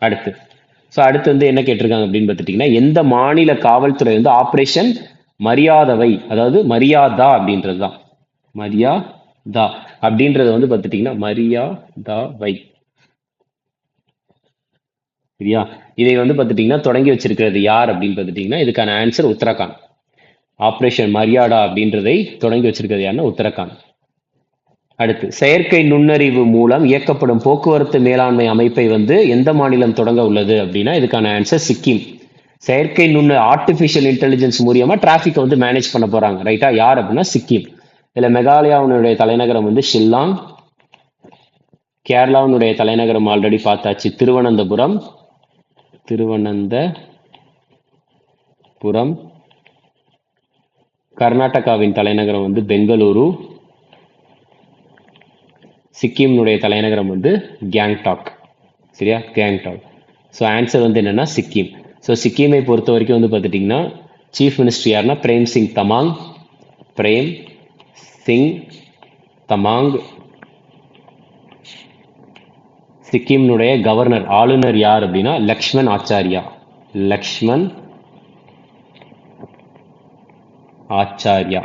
அடுத்து வந்து என்ன கேட்டிருக்காங்க அப்படின்னு பார்த்துட்டீங்கன்னா எந்த மாநில காவல்துறை வந்து ஆபரேஷன் மரியாதவை, அதாவது மரியாதா அப்படின்றது தான் மரியாதா அப்படின்றது வந்து பார்த்துட்டீங்கன்னா மரியாதாவை, சரியா? இதை வந்து பார்த்துட்டீங்கன்னா தொடங்கி வச்சிருக்கிறது யார் அப்படின்னு பார்த்துட்டீங்கன்னா இதுக்கான ஆன்சர் உத்தரகாண்ட். ஆபரேஷன் மரியாதா அப்படின்றதை தொடங்கி வச்சிருக்கிறது யாருன்னா உத்தரகாண்ட். அடுத்து செயற்கை நுண்ணறிவு மூலம் இயக்கப்படும் போக்குவரத்து மேலாண்மை அமைப்பை வந்து எந்த மாநிலம் தொடங்க உள்ளது அப்படின்னா இதுக்கான ஆன்சர் சிக்கிம். செயற்கை ஆர்டிபிஷியல் இன்டெலிஜென்ஸ் மூலியமா டிராபிக் வந்து மேனேஜ் பண்ண போறாங்க, ரைட்டா? யார் அப்படின்னா சிக்கிம். இதுல மெகாலயாவுடைய தலைநகரம் வந்து ஷில்லாங். கேரளாவுடைய தலைநகரம் ஆல்ரெடி பார்த்தாச்சு, திருவனந்தபுரம். கர்நாடகாவின் தலைநகரம் வந்து பெங்களூரு. சிக்கிம்னுடைய தலைநகரம் வந்து கேங்டாக், சரியா? கேங்டாக். ஸோ ஆன்சர் வந்து என்னன்னா சிக்கிம். ஸோ சிக்கிமை பொறுத்த வரைக்கும் வந்து பார்த்துட்டிங்கன்னா சீஃப் மினிஸ்டர் யாருன்னா பிரேம் சிங் தமாங். சிக்கிம்னுடைய கவர்னர் ஆளுநர் யார் அப்படின்னா லக்ஷ்மண் ஆச்சாரியா,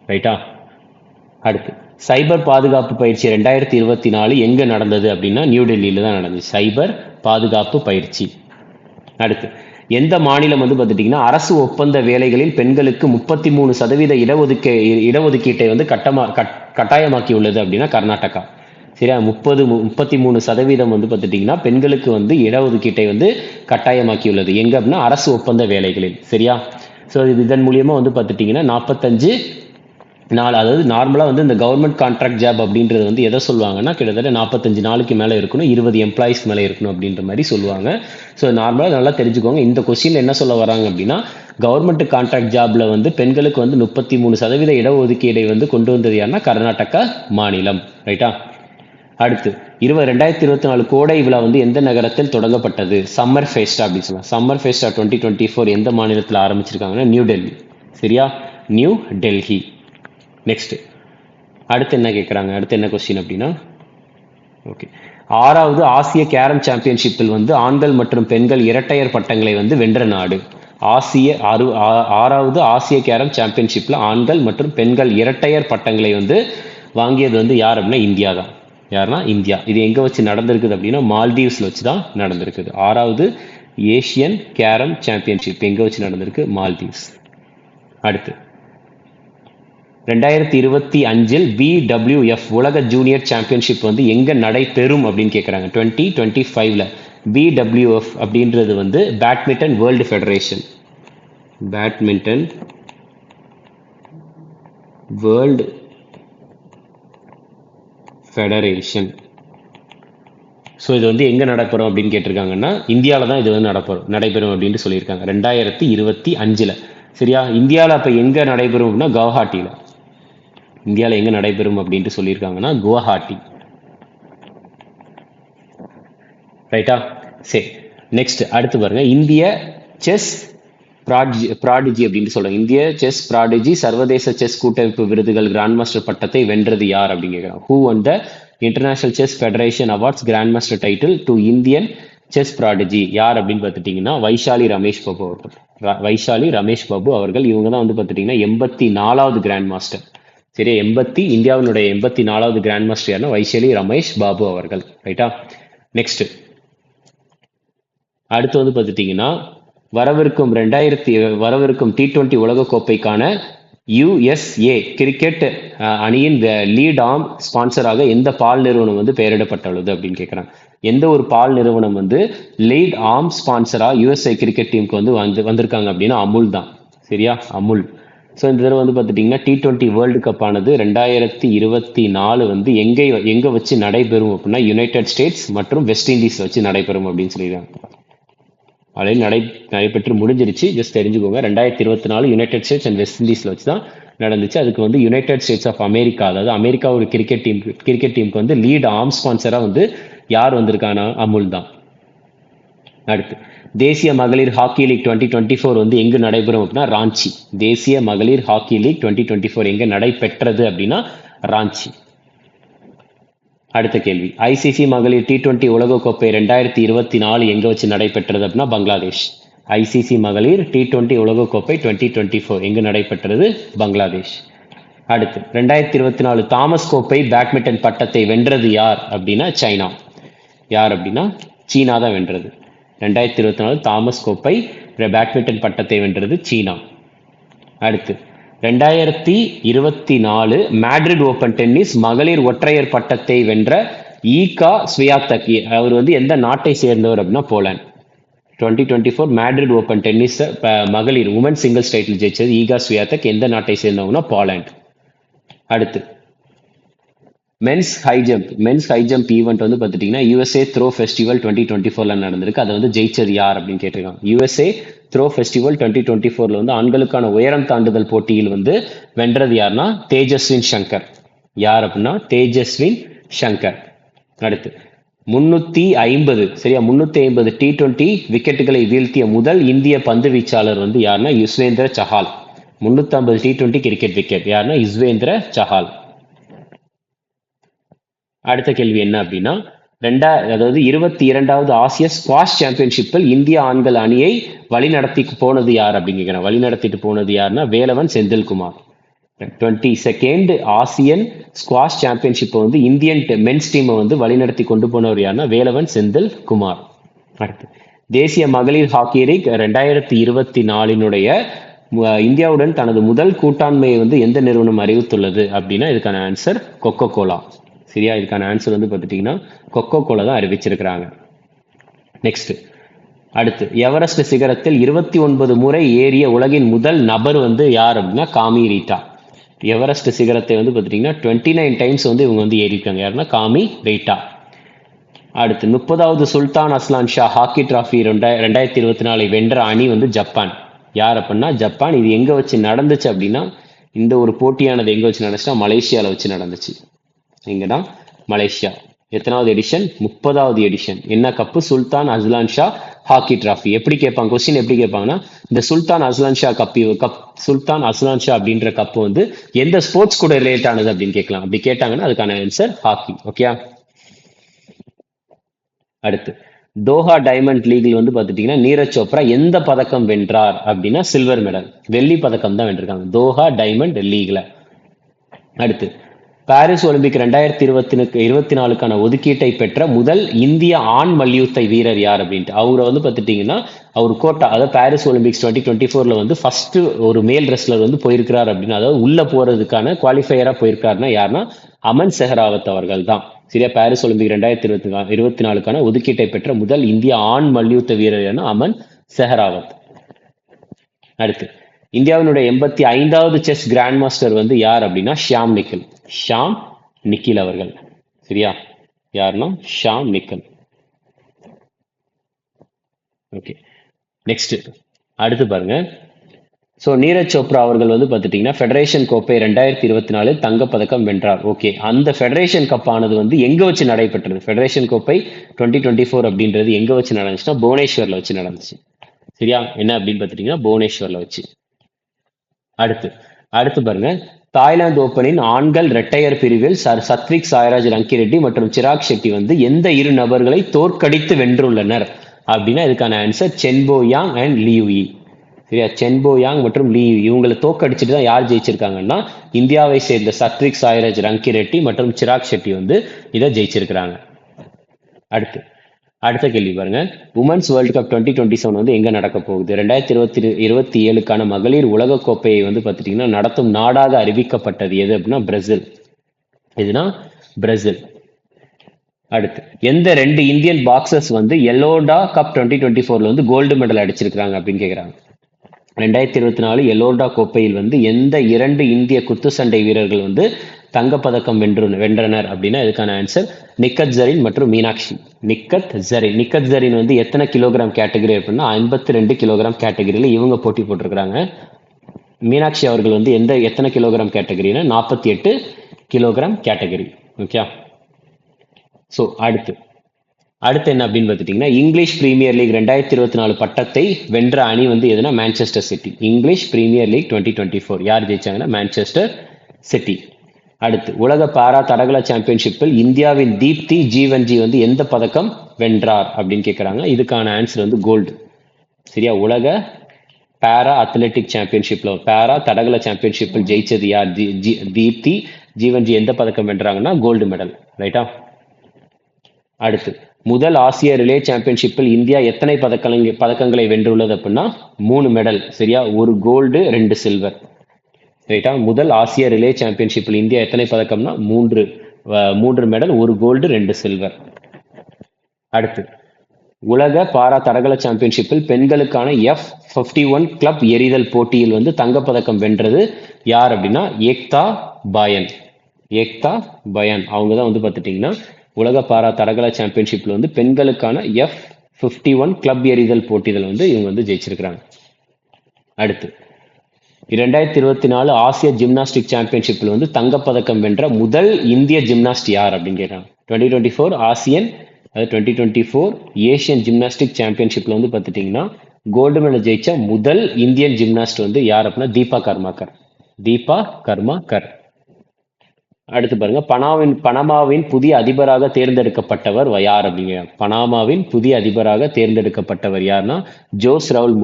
ரைட்டா? அடுத்து சைபர் பாதுகாப்பு பயிற்சி 2024 எங்க நடந்தது அப்படின்னா நியூ டெல்லியில தான் நடந்துச்சு, சைபர் பாதுகாப்பு பயிற்சி. அடுத்து எந்த மாநிலம் வந்து பார்த்துட்டீங்கன்னா அரசு ஒப்பந்த வேலைகளில் பெண்களுக்கு 33% இடஒதுக்கீட்டை வந்து கட்டாயமாக்கி உள்ளது அப்படின்னா கர்நாடகா, சரியா? 33% வந்து பார்த்துட்டீங்கன்னா பெண்களுக்கு வந்து இடஒதுக்கீட்டை வந்து கட்டாயமாக்கி உள்ளது எங்க அப்படின்னா அரசு ஒப்பந்த வேலைகளில், சரியா? ஸோ இதன் மூலியமா வந்து பார்த்துட்டீங்கன்னா 45 நாள், அதாவது நார்மலாக வந்து இந்த கவர்மெண்ட் கான்ட்ராக்ட் ஜாப் அப்படின்றது வந்து எதை சொல்லுவாங்கன்னா கிட்டத்தட்ட 45 நாளுக்கு மேலே இருக்கணும், 20 எம்ப்ளாயிஸ்க்கு மேலே இருக்கணும் அப்படின்ற மாதிரி சொல்லுவாங்க. ஸோ நார்மலாக நல்லா தெரிஞ்சுக்கோங்க. இந்த கொஸ்டின் என்ன சொல்ல வராங்க அப்படின்னா கவர்மெண்ட் கான்ட்ராக்ட் ஜாப்ல வந்து பெண்களுக்கு வந்து 33% இடஒதுக்கீடை வந்து கொண்டு வந்தது யாருன்னா கர்நாடகா மாநிலம், ரைட்டா? அடுத்து 2024 கோடை விழா வந்து எந்த நகரத்தில் தொடங்கப்பட்டது? சம்மர் ஃபெஸ்டா அப்படின்னு சொல்லலாம். சம்மர் ஃபெஸ்டா 2024 எந்த மாநிலத்தில் ஆரம்பிச்சிருக்காங்கன்னா நியூ டெல்லி, சரியா? நியூ டெல்லி. நெக்ஸ்ட் அடுத்து என்ன கேட்குறாங்க, அடுத்து என்ன கொஸ்டின் அப்படின்னா ஓகே 6வது ஆசிய கேரம் சாம்பியன்ஷிப்பில் வந்து ஆண்கள் மற்றும் பெண்கள் இரட்டையர் பட்டங்களை வந்து வென்ற நாடு. 6வது ஆசிய கேரம் சாம்பியன்ஷிப்பில் ஆண்கள் மற்றும் பெண்கள் இரட்டையர் பட்டங்களை வந்து வாங்கியது வந்து யார் அப்படின்னா இந்தியா தான். யாருன்னா இந்தியா. இது எங்கே வச்சு நடந்திருக்குது அப்படின்னா மால்தீவ்ஸில் வச்சு தான் நடந்திருக்குது. 6வது ஏஷியன் கேரம் சாம்பியன்ஷிப் எங்கே வச்சு நடந்திருக்கு? மால்தீவ்ஸ். அடுத்து 2025 BWF உலக ஜூனியர் சாம்பியன்ஷிப் வந்து எங்க நடைபெறும் அப்படின்னு கேட்குறாங்க. 2025ல BWF அப்படின்றது வந்து பேட்மிண்டன் வேர்ல்டு ஃபெடரேஷன். ஸோ இது வந்து எங்க நடைபெறும் அப்படின்னு கேட்டிருக்காங்கன்னா இந்தியாவில் தான் இது வந்து நடைபெறும் அப்படின்னு சொல்லியிருக்காங்க 2025ல, சரியா? இந்தியாவில் அப்போ எங்க நடைபெறும் அப்படின்னா கவுஹாட்டியில். இந்தியாவில் எங்க நடைபெறும் அப்படின்ட்டு சொல்லியிருக்காங்கன்னா குவஹாட்டி, ரைட்டா? சரி, நெக்ஸ்ட் அடுத்து பாருங்க. இந்திய செஸ் ப்ராடிஜி அப்படின்னு சொல்றாங்க. இந்திய செஸ் ப்ராடிஜி சர்வதேச செஸ் கூட்டமைப்பு விருதுகள் கிராண்ட் மாஸ்டர் பட்டத்தை வென்றது யார் அப்படின்னு கேட்குறாங்க. Who won the international chess federation awards grandmaster title to Indian chess prodigy யார் அப்படின்னு பார்த்துட்டீங்கன்னா வைஷாலி ரமேஷ் பாபு அவர்கள். இவங்க தான் வந்து பார்த்துட்டீங்கன்னா 84வது கிராண்ட் மாஸ்டர், சரியா? இந்தியாவினுடைய 84வது கிராண்ட் மாஸ்டர் யாருன்னா வைஷாலி ரமேஷ் பாபு அவர்கள், ரைட்டா? நெக்ஸ்ட் அடுத்து வந்து பார்த்துட்டீங்கன்னா வரவிருக்கும் T20 உலகக்கோப்பைக்கான USA கிரிக்கெட் அணியின் லீட் ஆர்ம் ஸ்பான்சராக எந்த பால் நிறுவனம் வந்து பெயரிடப்பட்டுள்ளது அப்படின்னு கேட்குறாங்க. எந்த ஒரு பால் நிறுவனம் வந்து லீட் ஆர்ம் ஸ்பான்சரா USA கிரிக்கெட் டீமுக்கு வந்து வந்திருக்காங்க அப்படின்னா அமுல் தான், சரியா? அமுல். ஸோ இந்த தடவை வந்து பார்த்துட்டிங்கன்னா T20 வேர்ல்டு கப் ஆனது 2024 வந்து எங்கே வச்சு நடைபெறும் அப்படின்னா யுனைடெட் ஸ்டேட்ஸ் மற்றும் வெஸ்ட் இண்டீஸ் வச்சு நடைபெறும் அப்படின்னு சொல்லியிருக்காங்க. ஆல்ரெடி நடைபெற்று முடிஞ்சிருச்சு, ஜஸ்ட் தெரிஞ்சுக்கோங்க. 2024 யுனைடெட் ஸ்டேட்ஸ் அண்ட் வெஸ்ட் இண்டீஸ்ல வச்சு தான் நடந்துச்சு. அதுக்கு வந்து யுனைடெட் ஸ்டேட்ஸ் ஆஃப் அமெரிக்கா, அதாவது அமெரிக்கா ஒரு கிரிக்கெட் டீமுக்கு வந்து லீட் ஆர்ம் ஸ்பான்சரா வந்து யார் வந்திருக்கானா அமுல் தான். அடுத்து தேசிய மகளிர் ஹாக்கி லீக் 2024 வந்து எங்கு நடைபெறும் அப்படின்னா ராஞ்சி. தேசிய மகளிர் ஹாக்கி லீக் 2024 எங்க நடைபெற்றது அப்படின்னா ராஞ்சி. அடுத்த கேள்வி, ஐசிசி மகளிர் T20 உலகக்கோப்பை 2024 எங்க வச்சு நடைபெற்றது அப்படின்னா பங்களாதேஷ். ஐசிசி மகளிர் T20 உலகக்கோப்பை 2024 எங்கு நடைபெற்றது பங்களாதேஷ். அடுத்து 2024 தாமஸ் கோப்பை பேட்மிண்டன் பட்டத்தை வென்றது யார் அப்படின்னா சைனா. யார் அப்படின்னா சீனா தான் வென்றது. 2024 தாமஸ் கோப்பை பேட்மிண்டன் பட்டத்தை வென்றது சீனா. அடுத்து 2024 மேட்ரிட் ஓபன் டென்னிஸ் மகளிர் ஒற்றையர் பட்டத்தை வென்ற ஈகா ஸ்வியாத்தக். அவர் வந்து எந்த நாட்டை சேர்ந்தவர் அப்படின்னா போலாந்து. 2024 மேட்ரிட் ஓபன் டென்னிஸ் மகளிர் உமன் சிங்கிள்ஸ் டைட்டில் ஜெயிச்சது ஈகா ஸ்வியாத்தக். எந்த நாட்டை சேர்ந்தவங்கன்னா போலாந்து. அடுத்து மென்ஸ் ஹை ஜம்ப் ஈவெண்ட் வந்து பார்த்துட்டீங்கன்னா யூஎஸ்ஏ த்ரோ ஃபெஸ்டிவல் 2024 நடந்திருக்கு. அதை வந்து ஜெயிச்சது யார் அப்படின்னு கேட்டிருக்காங்க. யூஎஸ்ஏ த்ரோ ஃபெஸ்டிவல் 2024 வந்து ஆண்களுக்கான உயரம் தாண்டுதல் போட்டியில் வந்து வென்றது யாருன்னா தேஜஸ்வின் சங்கர். யார் அப்படின்னா தேஜஸ்வின் சங்கர். அடுத்து 350 சரியா 350 T20 விக்கெட்டுகளை வீழ்த்திய முதல் இந்திய பந்து வீச்சாளர் வந்து யாருன்னா Yuzvendra Chahal. 350 T20 cricket wicket யாருன்னா யுஸ்வேந்திர சஹால். அடுத்த கேள்வி என்ன அப்படின்னா 22வது ஆசிய ஸ்குவாஷ் சாம்பியன்ஷிப்பில் இந்திய ஆண்கள் அணியை வழிநடத்திட்டு போனது யார் அப்படின்னு வழிநடத்திட்டு போனது யாருன்னா Velavan Senthilkumar. 22nd Asian squash championship வந்து இந்தியன் மென்ஸ் டீமை வந்து வழிநடத்தி கொண்டு போனவர் யாருன்னா வேலவன் செந்தில்குமார். அடுத்து தேசிய மகளிர் ஹாக்கி லீக் 2024 இந்தியாவுடன் தனது முதல் கூட்டாண்மையை வந்து எந்த நிறுவனம் அறிவித்துள்ளது அப்படின்னா இதுக்கான ஆன்சர் கொக்கோ கோலா. சரியா, இதுக்கான ஆன்சர் வந்து பார்த்துட்டீங்கன்னா கொக்கோ கோலா தான் அறிவிச்சிருக்கிறாங்க. நெக்ஸ்ட் அடுத்து எவரெஸ்ட் சிகரத்தில் 29 முறை ஏறிய உலகின் முதல் நபர் வந்து யார் அப்படின்னா காமி ரீட்டா. எவரெஸ்ட் சிகரத்தை வந்து பார்த்துட்டீங்கன்னா 29 டைம்ஸ் வந்து இவங்க வந்து ஏறிருக்காங்க. யாருன்னா காமி ரீட்டா. அடுத்து 30வது Sultan Azlan Shah hockey trophy 2024 வென்ற அணி வந்து ஜப்பான். யார் அப்படின்னா ஜப்பான். இது எங்க வச்சு நடந்துச்சு அப்படின்னா இந்த ஒரு போட்டியானது எங்க வச்சு நடந்துச்சுன்னா மலேசியாவில் வச்சு நடந்துச்சு. இங்கதான் மலேசியா. எத்தனாவது எடிஷன்? 30வது எடிஷன். என்ன cup? Sultan Azlan Shah hockey trophy. எப்படி கேட்பாங்க கொஸ்டின் எப்படி கேட்பாங்கன்னா இந்த Sultan Azlan Shah Sultan Azlan Shah அப்படின்ற கப்பு வந்து எந்த ஸ்போர்ட்ஸ் கூட ரிலேட் ஆனது அப்படின்னு கேட்கலாம். அப்படி கேட்டாங்கன்னா அதுக்கான ஆன்சர் ஹாக்கி. ஓகே. அடுத்து தோஹா டைமண்ட் லீகில் வந்து பார்த்துட்டீங்கன்னா நீரஜ் சோப்ரா எந்த பதக்கம் வென்றார் அப்படின்னா சில்வர் மெடல், வெள்ளி பதக்கம் தான் வென்றிருக்காங்க தோஹா டைமண்ட் லீக்ல. அடுத்து பாரிஸ் ஒலிம்பிக் 2024 ஒதுக்கீட்டை பெற்ற முதல் இந்திய ஆண் மல்யுத்த வீரர் யார் அப்படின்ட்டு அவரை வந்து பார்த்துட்டீங்கன்னா அவர் கோட்டா, அதாவது பாரிஸ் ஒலிம்பிக்ஸ் 2024 வந்து ஃபர்ஸ்ட் ஒரு மேல் ரெஸ்லர் வந்து போயிருக்கிறார் அப்படின்னா அதாவது உள்ள போறதுக்கான குவாலிஃபையரா போயிருக்காருன்னா யாருன்னா அமன் செஹராவத் அவர்கள் தான். சரியா, பாரிஸ் ஒலிம்பிக் 2024 ஒதுக்கீட்டை பெற்ற முதல் இந்திய ஆண் மல்யுத்த வீரர் யாருன்னா அமன் செஹராவத். அடுத்து இந்தியாவினுடைய 85வது செஸ் கிராண்ட் மாஸ்டர் வந்து யார் அப்படின்னா ஷியாம் நிக்கில் அவர்கள். சரியா, யாருன்னா ஷியாம் நிக்கல். ஓகே, நெக்ஸ்ட் அடுத்து பாருங்க. ஸோ நீரஜ் சோப்ரா அவர்கள் வந்து பார்த்துட்டீங்கன்னா ஃபெடரேஷன் கோப்பை 2024 தங்கப்பதக்கம் வென்றார். ஓகே, அந்த ஃபெடரேஷன் கப் ஆனது வந்து எங்க வச்சு நடைபெற்றது? ஃபெடரேஷன் கோப்பை 2024 அப்படின்றது எங்க வச்சு நடந்துச்சுன்னா புவனேஸ்வர்ல வச்சு நடந்துச்சு. சரியா, என்ன அப்படின்னு பார்த்துட்டீங்கன்னா புவனேஸ்வர்ல வச்சு. அடுத்து பாருங்க, தாய்லாந்து ஓபனின் ஆண்கள் இரட்டையர் பிரிவில் சத்விக் சாய்ராஜ் ரங்கிரெட்டி மற்றும் சிராக் ஷெட்டி வந்து எந்த இரு நபர்களை தோற்கடித்து வென்றுள்ளனர் அப்படின்னா இதுக்கான ஆன்சர் சென்போ யாங் அண்ட் லியூயி. சரியா, சென்போ யாங் மற்றும் லியூ இவங்களை தோற்கடிச்சுட்டு தான் யார் ஜெயிச்சிருக்காங்கன்னா இந்தியாவை சேர்ந்த சத்விக் சாய்ராஜ் ரங்கிரெட்டி மற்றும் சிராக் ஷெட்டி வந்து இதை ஜெயிச்சிருக்கிறாங்க. அடுத்த கேள்வி பாருங்க, உமன்ஸ் வேர்ல்டு கப் 2027 வந்து எங்க நடக்க போகுது? 2027 மகளிர் உலக கோப்பையை வந்து பார்த்துட்டீங்கன்னா நடத்தும் நாடாக அறிவிக்கப்பட்டது எது அப்படின்னா பிரேசில். இதுனா பிரேசில். அடுத்து எந்த 2 இந்தியன் பாக்ஸர்ஸ் வந்து எல்லோடா கப் 2024 வந்து கோல்டு மெடல் அடிச்சிருக்காங்க அப்படின்னு கேட்குறாங்க. 2024 எல்லோடா கோப்பையில் வந்து எந்த 2 இந்திய குத்துச்சண்டை வீரர்கள் வந்து தங்கப்பதக்கம் வென்றனர் அப்படின்னா இதுக்கான ஆன்சர் நிக்கத் ஜரீன் மற்றும் மீனாட்சி. நிக்கத் ஜரீன் வந்து எத்தனை கிலோகிராம் கேட்டகரி அப்படின்னா 52 கிலோகிராம் கேட்டகரியில் இவங்க போட்டி போட்டிருக்கிறாங்க. மீனாட்சி அவர்கள் வந்து எத்தனை கிலோகிராம் கேட்டகரினா 48 கிலோகிராம் கேட்டகரி. ஓகே. ஸோ அடுத்து என்ன அப்படின்னு பார்த்துட்டிங்கன்னா இங்கிலீஷ் பிரீமியர் லீக் 2024 பட்டத்தை வென்ற அணி வந்து எதுனா Manchester City. English Premier League 2024 யார் ஜெயிச்சாங்கன்னா மான்செஸ்டர் சிட்டி. அடுத்து உலக பாரா தடகள சாம்பியன்ஷிப்பில் இந்தியாவின் தீப்தி ஜீவன்ஜி வந்து எந்த பதக்கம் வென்றார் அப்படின்னு கேட்குறாங்க. இதுக்கான ஆன்சர் வந்து கோல்டு. சரியா, உலக பாரா அத்லெட்டிக் சாம்பியன்ஷிப்ல பாரா தடகள சாம்பியன்ஷிப்பில் ஜெயிச்சது யார்? தீப்தி ஜீவன்ஜி எந்த பதக்கம் வென்றாங்கன்னா கோல்டு மெடல். ரைட்டா. அடுத்து முதல் ஆசிய ரிலே சாம்பியன்ஷிப்பில் இந்தியா எத்தனை பதக்கங்களை வென்றுள்ளது அப்படின்னா 3 மெடல். சரியா, 1 கோல்டு 2 சில்வர். ரைட்டா, முதல் ஆசிய ரிலே சாம்பியன்ஷிப்பில் இந்தியா எத்தனை பதக்கம்னா 3 மெடல், 1 கோல்டு 2 சில்வர். அடுத்து உலக பாரா தடகள சாம்பியன்ஷிப்பில் பெண்களுக்கான F51 கிளப் எறிதல் போட்டியில் வந்து தங்கப்பதக்கம் வென்றது யார் அப்படின்னா ஏக்தா பயான். அவங்க தான் வந்து பார்த்துட்டிங்கன்னா உலக பாரா தடகள சாம்பியன்ஷிப்ல வந்து பெண்களுக்கான F51 கிளப் எறிதல் போட்டியில் வந்து இவங்க வந்து ஜெயிச்சிருக்கிறாங்க. அடுத்து 2024 ஆசிய ஜிம்னாஸ்டிக் சாம்பியன்ஷிப்ல வந்து தங்கப்பதக்கம் வென்ற முதல் இந்திய ஜிம்னாஸ்ட் யார் அப்படின்னு கேட்டாங்க. 2024 ஏசியன் ஜிம்னாஸ்டிக் சாம்பியன்ஷிப்ல வந்து பார்த்துட்டிங்கன்னா கோல்டு மெடல் ஜெயிச்ச முதல் இந்தியன் ஜிம்னாஸ்ட் வந்து யார் அப்படின்னா தீபா கர்மாக்கர். அடுத்து பாருங்க, பனாமாவின் புதிய அதிபராக தேர்ந்தெடுக்கப்பட்டவர் யார் அப்படிங்க. பனாமாவின் புதிய அதிபராக தேர்ந்தெடுக்கப்பட்டவர் யாருன்னா ஜோஸ் ரவுல்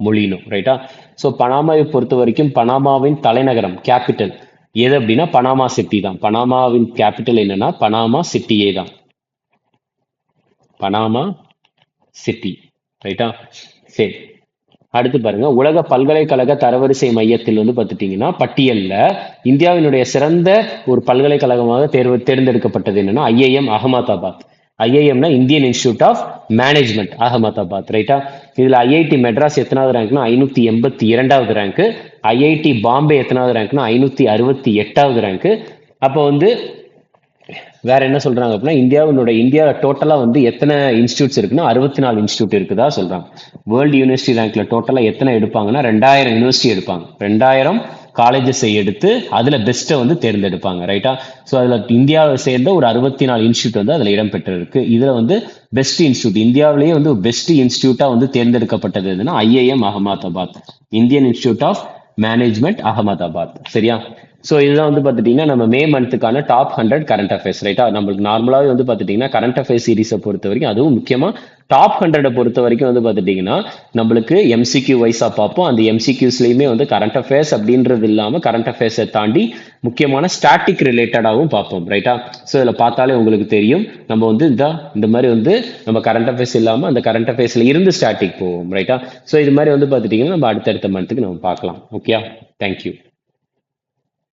மொலினோ. ரைட்டா. ஸோ பனாமாவை பொறுத்த வரைக்கும் பனாமாவின் தலைநகரம் கேபிட்டல் எது அப்படின்னா பனாமா சிட்டி தான். பனாமாவின் கேபிட்டல் என்னன்னா பனாமா சிட்டியே தான். Panama city. ரைட்டா. சரி, அடுத்து பாருங்க, உலக பல்கலைக்கழக தரவரிசை மையத்தில் வந்து பார்த்துட்டீங்கன்னா பட்டியல்ல இந்தியாவினுடைய சிறந்த ஒரு பல்கலைக்கழகமாக தேர்ந்தெடுக்கப்பட்டது என்னன்னா IIM அகமதாபாத். IIMனா Indian institute of management Ahmedabad. ரைட்டா. இதுல IIT மெட்ராஸ் எத்தனாவது ரேங்க்னா 582வது ரேங்க். IIT பாம்பே எத்தனாவது ரேங்க்னா 568வது ரேங்க். அப்போ வந்து வேற என்ன சொல்றாங்க அப்படின்னா இந்தியா டோட்டலா வந்து எத்தனை இன்ஸ்டியூட்ஸ் இருக்குன்னா 64 இன்ஸ்டியூட் இருக்குதா சொல்றாங்க. வேர்ல்டு யூனிவர்சிட்டி ரேங்க்ல டோட்டலா எத்தனை எடுப்பாங்கன்னா 2000 யூனிவர்சிட்டி எடுப்பாங்க. 2000 காலேஜஸ் எடுத்து அதுல பெஸ்ட்டை வந்து தேர்ந்தெடுப்பாங்க. ரைட்டா. ஸோ அதுல இந்தியாவை சேர்ந்த ஒரு 64 இன்ஸ்டியூட் வந்து அதுல இடம்பெற்று இருக்கு. இதுல வந்து பெஸ்ட் இன்ஸ்டியூட் இந்தியாவிலேயே வந்து பெஸ்ட் இன்ஸ்டியூட்டா வந்து தேர்ந்தெடுக்கப்பட்டது எதுனா IIM Ahmedabad, Indian institute of management Ahmedabad. சரியா. ஸோ இதுதான் வந்து பார்த்துட்டிங்கன்னா நம்ம மே மந்த்துக்கான டாப் 100 கரண்ட் அஃபேர்ஸ். ரைட்டா. நம்மளுக்கு நார்மலாகவே வந்து பார்த்துட்டிங்கன்னா கரண்ட் அஃபேர்ஸ் சீரீஸை பொறுத்த வரைக்கும், அதுவும் முக்கியமாக டாப் 100 பொறுத்த வரைக்கும் வந்து பார்த்துட்டிங்கன்னா நம்மளுக்கு MCQ வைஸாக பார்ப்போம். அந்த MCQஸ்லையுமே வந்து கரண்ட் அஃபேர்ஸ் அப்படின்றது இல்லாமல் கரண்ட் அஃபேர்ஸை தாண்டி முக்கியமான ஸ்டாட்டிக் ரிலேட்டடாகவும் பார்ப்போம். ரைட்டா. ஸோ இதில் பார்த்தாலே உங்களுக்கு தெரியும் நம்ம வந்து இந்த மாதிரி வந்து நம்ம கரண்ட் அஃபேர்ஸ் இல்லாமல் அந்த கரண்ட் அஃபேர்ஸில் இருந்து ஸ்டாட்டிக் போவோம். ரைட்டா. ஸோ இது மாதிரி வந்து பார்த்துட்டிங்கன்னா நம்ம அடுத்தடுத்த மந்த்துக்கு நம்ம பார்க்கலாம். Okay, thank you.